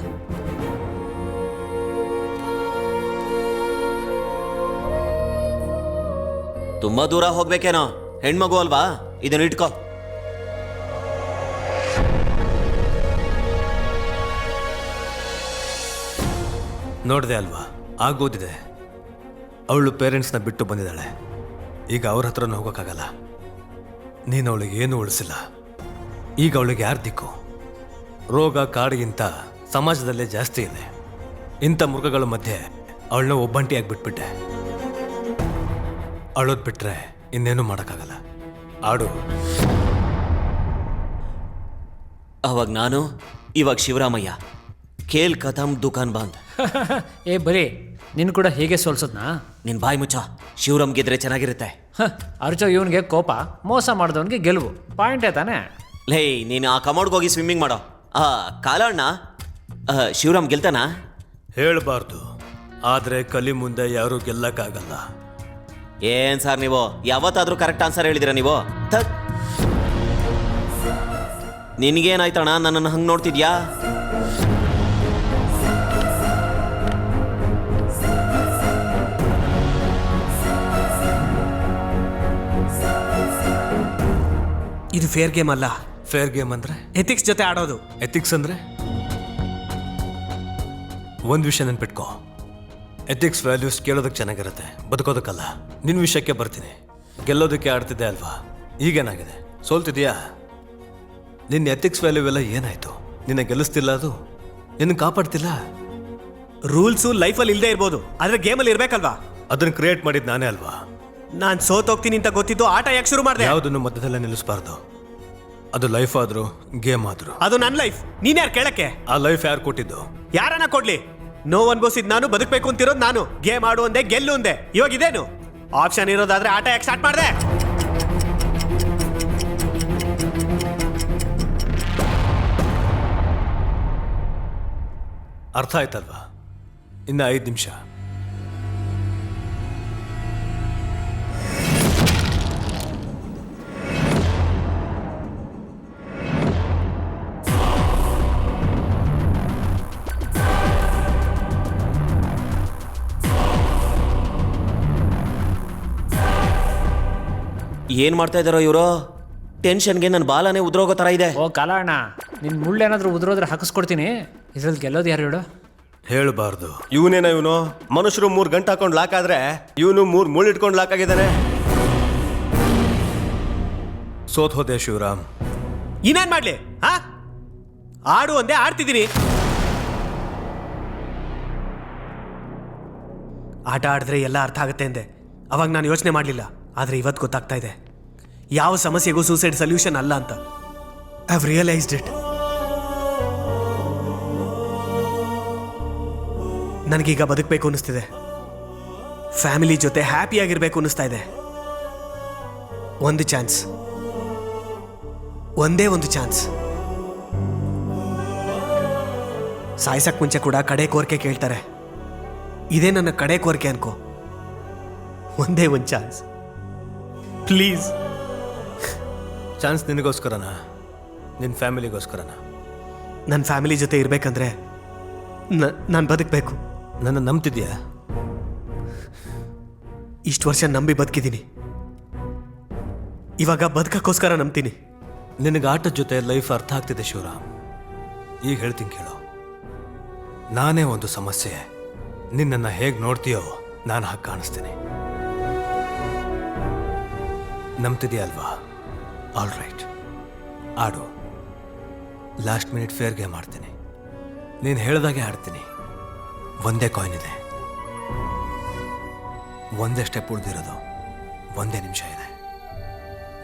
ತುಂಬಾ ದೂರ ಹೋಗ್ಬೇಕೇನೋ? ಹೆಣ್ಮಗು ಅಲ್ವಾ? ಇದನ್ನ ಇಟ್ಕೋ. ನೋಡಿದೆ ಅಲ್ವಾ, ಆಗೋದಿದೆ. ಅವಳು ಪೇರೆಂಟ್ಸ್ನ ಬಿಟ್ಟು ಬಂದಿದ್ದಾಳೆ. ಈಗ ಅವ್ರ ಹತ್ರನೂ ಹೋಗೋಕ್ಕಾಗಲ್ಲ. ನೀನು ಅವಳಿಗೆ ಏನೂ ಉಳಿಸಿಲ್ಲ. ಈಗ ಅವಳಿಗೆ ಯಾರು ದಿಕ್ಕು? ರೋಗ ಕಾಡಿಗಿಂತ ಸಮಾಜದಲ್ಲೇ ಜಾಸ್ತಿ ಇದೆ. ಇಂಥ ಮೃಗಗಳ ಮಧ್ಯೆ ಅವಳನ್ನ ಒಬ್ಬಂಟಿಯಾಗಿ ಬಿಟ್ಬಿಟ್ಟೆ. ಅಳೋದು ಬಿಟ್ರೆ ಇನ್ನೇನು ಮಾಡೋಕ್ಕಾಗಲ್ಲ. ಆಡು. ಅವಾಗ ನಾನು, ಇವಾಗ ಶಿವರಾಮಯ್ಯ. ಖೇಲ್ ಖತಮ್ ದುಕಾನ್ ಬಂದ್. ಏ ಬರೀ ನಿನ್ನ ಕೂಡ ಹೇಗೆ ಸೋಲ್ಸೋದ್ನಾ? ನಿನ್ ಬಾಯಿ ಮುಚ್ಚ. ಶಿವರಾಮ್ ಗೆದ್ರೆ ಚೆನ್ನಾಗಿರುತ್ತೆ. ಅರ್ಜೋ ಇವನಿಗೆ ಕೋಪ, ಮೋಸ ಮಾಡಿದವನಿಗೆ ಗೆಲುವು. ಪಾಯಿಂಟೇ ತಾನೇ? ಲೇ, ನೀನು ಆ ಕಮೋಡ್ಗೆ ಹೋಗಿ ಸ್ವಿಮ್ಮಿಂಗ್ ಮಾಡೋ. ಕಾಲಣ್ಣ, ಶಿವರಾಮ್ ಗೆಲ್ತಾನ? ಹೇಳಬಾರ್ದು, ಆದರೆ ಕಲಿ ಮುಂದೆ ಯಾರೂ ಗೆಲ್ಲಕ್ಕಾಗಲ್ಲ. ಏನ್ ಸರ್ ನೀವು ಯಾವತ್ತಾದ್ರೂ ಕರೆಕ್ಟ್ ಆನ್ಸರ್ ಹೇಳಿದಿರ ನೀವು? ನಿನ್ಗೇನಾಯ್ತಣ್ಣ ನನ್ನನ್ನು ಹಂಗೆ ನೋಡ್ತಿದ್ಯಾ? ಇದು ಫೇರ್ ಗೇಮ್ ಅಲ್ಲ. ಫೇರ್ ಗೇಮ್ ಅಂದ್ರೆ ಎಥಿಕ್ಸ್ ಜೊತೆ ಆಡೋದು. ಎಥಿಕ್ಸ್ ಅಂದ್ರೆ ಒಂದು ವಿಷಯ ನೆನ್ಪಿಟ್ಕೋ. ಎಥಿಕ್ಸ್ ವ್ಯಾಲ್ಯೂಸ್ ಕೇಳೋದಕ್ಕೆ ಚೆನ್ನಾಗಿರುತ್ತೆ, ಬದುಕೋದಕ್ಕಲ್ಲ. ನಿನ್ನ ವಿಷಯಕ್ಕೆ ಬರ್ತೀನಿ. ಗೆಲ್ಲೋದಕ್ಕೆ ಆಡ್ತಿದ್ದೆ ಅಲ್ವಾ? ಈಗೇನಾಗಿದೆ? ಸೋಲ್ತಿದ್ಯಾ? ನಿನ್ನ ಎಥಿಕ್ಸ್ ವ್ಯಾಲ್ಯೂ ಎಲ್ಲ ಏನಾಯ್ತು? ನಿನ್ನ ಗೆಲ್ಲಿಸ್ತಿಲ್ಲ, ಅದು ನಿನ್ನ ಕಾಪಾಡ್ತಿಲ್ಲ. ರೂಲ್ಸು ಲೈಫಲ್ಲಿ ಇಲ್ಲದೆ ಇರ್ಬೋದು, ಆದರೆ ಗೇಮಲ್ಲಿ ಇರಬೇಕಲ್ವಾ? ಅದನ್ನು ಕ್ರಿಯೇಟ್ ಮಾಡಿದ್ದು ನಾನೇ ಅಲ್ವಾ? ನಾನು ಸೋತೋಗ್ತೀನಿ ಅಂತ ಗೊತ್ತಿದ್ದು ಆಟ ಯಾಕೆ ಶುರು ಮಾಡಿದೆ? ಯಾವುದನ್ನು ಮಧ್ಯದಲ್ಲೇ ನಿಲ್ಲಿಸಬಾರ್ದು. ಅದು ಲೈಫ್ ಆದರೂ ಗೇಮ್ ಆದರೂ. ಅದು ನನ್ನ ಲೈಫ್, ನೀನ್ಯಾರು ಕೇಳಕ್ಕೆ? ಆ ಲೈಫ್ ಯಾರು ಕೊಟ್ಟಿದ್ದು? ಯಾರನ್ನ ಕೊಡ್ಲಿ? ನೋವು ಅನ್ಭವಿಸಿದ್ ನಾನು, ಬದುಕಬೇಕು ಅಂತಿರೋದು ನಾನು. ಗೇಮ್ ಆಡು ಒಂದೇ, ಗೆಲ್ಲು ಒಂದೇ. ಇವಾಗ ಇದೇನು ಆಪ್ಷನ್ ಇರೋದಾದ್ರೆ ಆಟ ಯಾಕೆ ಸ್ಟಾರ್ಟ್ ಮಾಡಿದೆ? ಅರ್ಥ ಆಯ್ತಲ್ವಾ? ಇನ್ನು 5 ನಿಮಿಷ. ಏನ್ ಮಾಡ್ತಾ ಇದಾರೋ ಇವರು? ಟೆನ್ಷನ್ಗೆ ನನ್ನ ಬಾಲನೇ ಉದ್ರೋಗೋ ಥರ ಇದೆ. ಓ ಕಾಲಣ್ಣ, ನಿನ್ನ ಮುಳ್ಳೇನಾದರೂ ಉದುರೋದ್ರೆ ಹಾಕಿಸ್ಕೊಡ್ತೀನಿ. ಇದ್ರಲ್ಲಿ ಗೆಲ್ಲೋದು ಯಾರು ಹೇಳು? ಹೇಳಬಾರ್ದು. ಇವನು ಮನುಷ್ಯರು 3 ಗಂಟೆ ಹಾಕೊಂಡು ಲಾಕ್ ಆದ್ರೆ ಇವನು 3 ಮುಳ್ಳು ಇಟ್ಕೊಂಡು ಲಾಕ್ ಆಗಿದ್ದಾನೆ. ಸೋತ್ ಹೋದೆ ಶಿವರಾಮ್. ಇನ್ನೇನ್ ಮಾಡ್ಲಿ? ಆಡು ಒಂದೇ, ಆಡ್ತಿದ್ದೀನಿ. ಆಟ ಆಡಿದ್ರೆ ಎಲ್ಲ ಅರ್ಥ ಆಗುತ್ತೆ ಅಂದೆ. ಅವಾಗ ನಾನು ಯೋಚನೆ ಮಾಡಲಿಲ್ಲ, ಆದರೆ ಇವತ್ತು ಗೊತ್ತಾಗ್ತಾ ಇದೆ ಯಾವ ಸಮಸ್ಯೆಗೂ ಸೂಸೈಡ್ ಸೊಲ್ಯೂಷನ್ ಅಲ್ಲ ಅಂತ. I have realised it. ನನಗೀಗ ಬದುಕಬೇಕು ಅನ್ನಿಸ್ತಿದೆ. ಫ್ಯಾಮಿಲಿ ಜೊತೆ ಹ್ಯಾಪಿಯಾಗಿರ್ಬೇಕು ಅನ್ನಿಸ್ತಾ ಇದೆ. ಒಂದು ಚಾನ್ಸ್, ಒಂದೇ ಒಂದು ಚಾನ್ಸ್. ಸಾಯ್ಸಕ್ ಮುಂಚೆ ಕೂಡ ಕಡೆ ಕೋರಿಕೆ ಕೇಳ್ತಾರೆ. ಇದೇ ನನ್ನ ಕಡೆ ಕೋರಿಕೆ ಅನ್ಕೋ. ಒಂದೇ ಒಂದು ಚಾನ್ಸ್ ಪ್ಲೀಸ್. ಚಾನ್ಸ್ ನಿನಗೋಸ್ಕರನಾ, ನಿನ್ನ ಫ್ಯಾಮಿಲಿಗೋಸ್ಕರನಾ? ನನ್ನ ಫ್ಯಾಮಿಲಿ ಜೊತೆ ಇರಬೇಕಂದ್ರೆ ನಾನು ಬದುಕಬೇಕು. ನನ್ನ ನಂಬ್ತಿದ್ಯಾ? ಇಷ್ಟು ವರ್ಷ ನಂಬಿ ಬದುಕಿದ್ದೀನಿ, ಇವಾಗ ಬದುಕಕ್ಕೋಸ್ಕರ ನಂಬ್ತೀನಿ. ನಿನಗೆ ಆಟದ ಜೊತೆ ಲೈಫ್ ಅರ್ಥ ಆಗ್ತಿದೆ ಶಿವರಾಮ್. ಈಗ ಹೇಳ್ತೀನಿ ಕೇಳು. ನಾನೇ ಒಂದು ಸಮಸ್ಯೆ. ನಿನ್ನನ್ನು ಹೇಗೆ ನೋಡ್ತೀಯೋ ನಾನು ಹಾಗೆ ಕಾಣಿಸ್ತೀನಿ. ನಂಬ್ತಿದೆಯಾ ಅಲ್ವಾ? ಆಲ್ ರೈಟ್, ಆಡು. ಲಾಸ್ಟ್ ಮಿನಿಟ್ ಫೇರ್ ಗೇಮ್ ಆಡ್ತೀನಿ. ನೀನು ಹೇಳ್ದಾಗೆ ಆಡ್ತೀನಿ. ಒಂದೇ ಕಾಯಿನ್ ಇದೆ, ಒಂದೇ ಸ್ಟೆಪ್ ಉಳಿದಿರೋದು, ಒಂದೇ ನಿಮಿಷ ಇದೆ.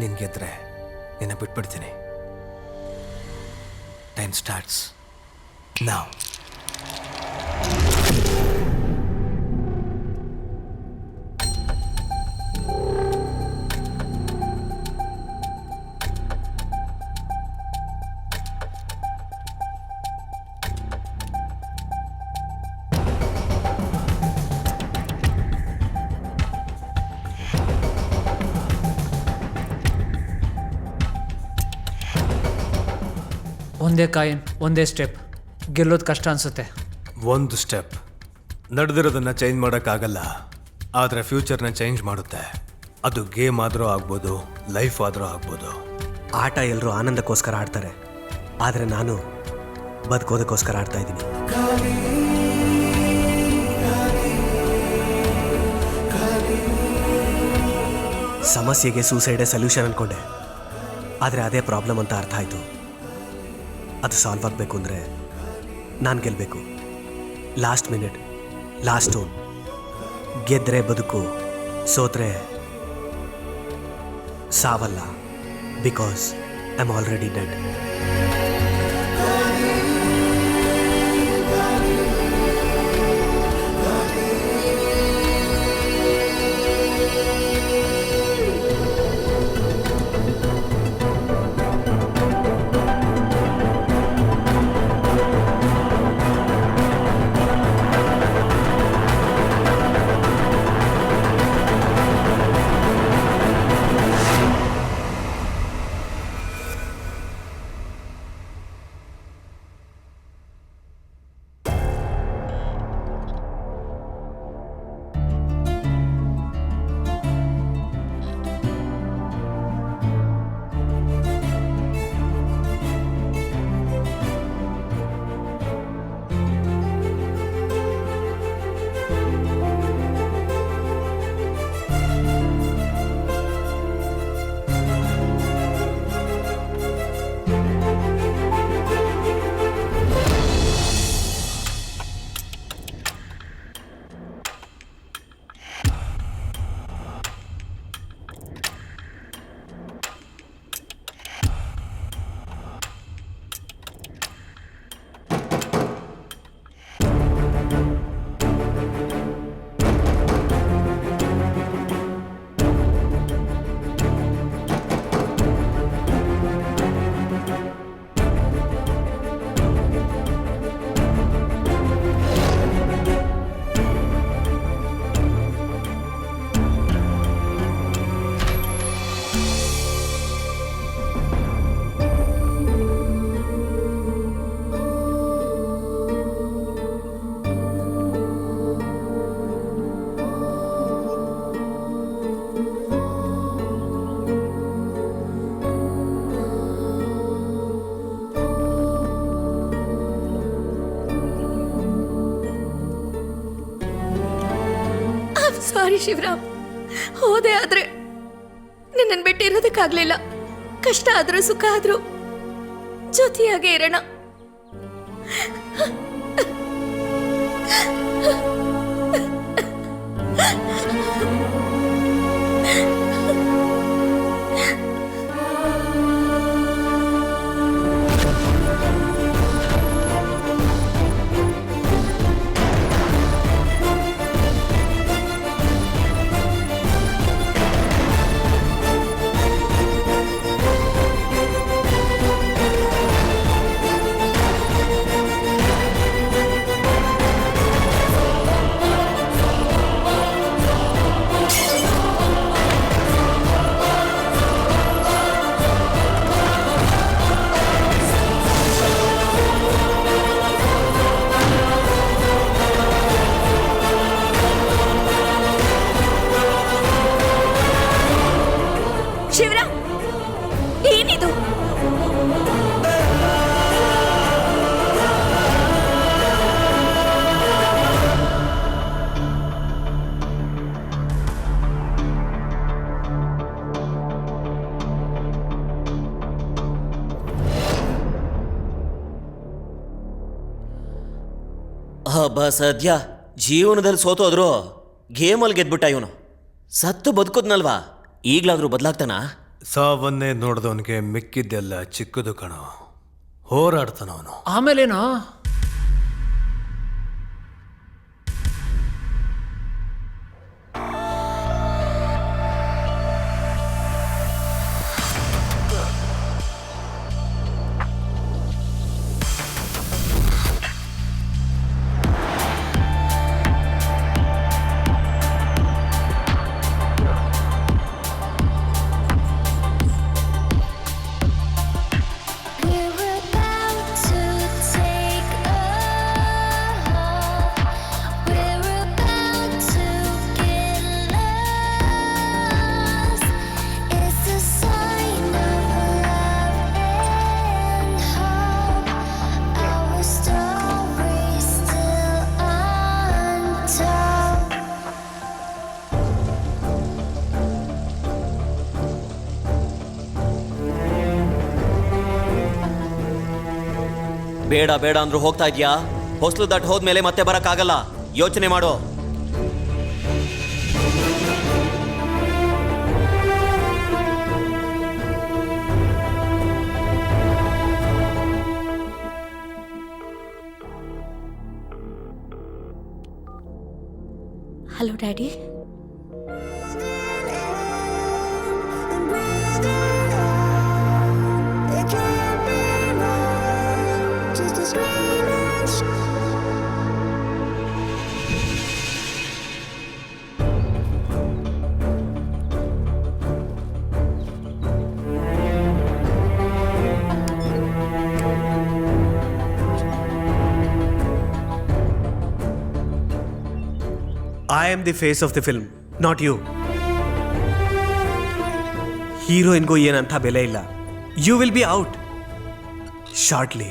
ನೀನು ಗೆದ್ರೆ ನಿನ್ನ ಬಿಟ್ಬಿಡ್ತೀನಿ. Time starts now. ಒಂದೇ ಕಾಯಿನ್, ಒಂದೇ ಸ್ಟೆಪ್. ಗೆಲ್ಲೋದು ಕಷ್ಟ ಅನಿಸುತ್ತೆ. ಒಂದು ಸ್ಟೆಪ್ ನಡೆದಿರೋದನ್ನು ಚೇಂಜ್ ಮಾಡೋಕ್ಕಾಗಲ್ಲ, ಆದರೆ ಫ್ಯೂಚರ್ನ ಚೇಂಜ್ ಮಾಡುತ್ತೆ. ಅದು ಗೇಮ್ ಆದರೂ ಆಗ್ಬೋದು, ಲೈಫ್ ಆದರೂ ಆಗ್ಬೋದು. ಆಟ ಎಲ್ಲರೂ ಆನಂದಕ್ಕೋಸ್ಕರ ಆಡ್ತಾರೆ, ಆದರೆ ನಾನು ಬದುಕೋದಕ್ಕೋಸ್ಕರ ಆಡ್ತಾ ಇದ್ದೀನಿ. ಸಮಸ್ಯೆಗೆ ಸೂಸೈಡೇ ಸೊಲ್ಯೂಷನ್ ಅನ್ಕೊಂಡೆ, ಆದರೆ ಅದೇ ಪ್ರಾಬ್ಲಮ್ ಅಂತ ಅರ್ಥ ಆಯಿತು. ಅದು ಸಾಲ್ವ್ ಆಗಬೇಕು ಅಂದರೆ ನಾನು ಗೆಲ್ಲಬೇಕು. Last minute, last tone. ಗೆದ್ದರೆ ಬದುಕು, ಸೋತ್ರೆ ಸಾವಲ್ಲ. Because I am already dead. Sorry Shivaram, ಹೋದೆ ಆದ್ರೆ ನಿನ್ನನ್ನು ಬಿಟ್ಟಿರೋದಕ್ಕಾಗ್ಲಿಲ್ಲ. ಕಷ್ಟ ಆದ್ರೂ ಸುಖ ಆದ್ರೂ ಜೊತೆಯಾಗೇ ಇರೋಣ. ಹಬ್ಬ ಸದ್ಯ ಜೀವನದಲ್ಲಿ ಸೋತೋದ್ರು ಗೇಮಲ್ಲಿ ಗೆದ್ಬಿಟ್ಟ ಇವನು. ಸತ್ತು ಬದುಕುದ್ನಲ್ವಾ, ಈಗ್ಲಾದ್ರೂ ಬದಲಾಗ್ತಾನಾ? ಸಾವನ್ನೇ ನೋಡಿದವನಿಗೆ ಮಿಕ್ಕಿದ್ದೆಲ್ಲ ಚಿಕ್ಕದು ಕಣೋ. ಹೋರಾಡ್ತಾನವನು. ಆಮೇಲೇನೋ? We're about to take off. We're about to get lost. It's a sign of love and hope. Our story's still untold. ಬೇಡ ಬೇಡ ಅಂದ್ರೂ ಹೋಗ್ತಾ ಇದ್ಯಾ? ಹೊಸ್ಲು ದಾಟ್ ಹೋದ್ಮೇಲೆ ಮತ್ತೆ ಬರಕ್ಕಾಗಲ್ಲ. ಯೋಚನೆ ಮಾಡು. Hello daddy. It can't be wrong, just a screaming I am the face of the film, not you. ಹೀರೋಯಿನ್ಗೂ ಏನಂಥ ಬೆಲೆ ಇಲ್ಲ. You will be out shortly.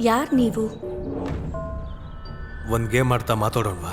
ಯಾರು ನೀವು? ಒಂದು ಗೇಮ್ ಆಡ್ತಾ ಮಾತಾಡೋಣವಾ?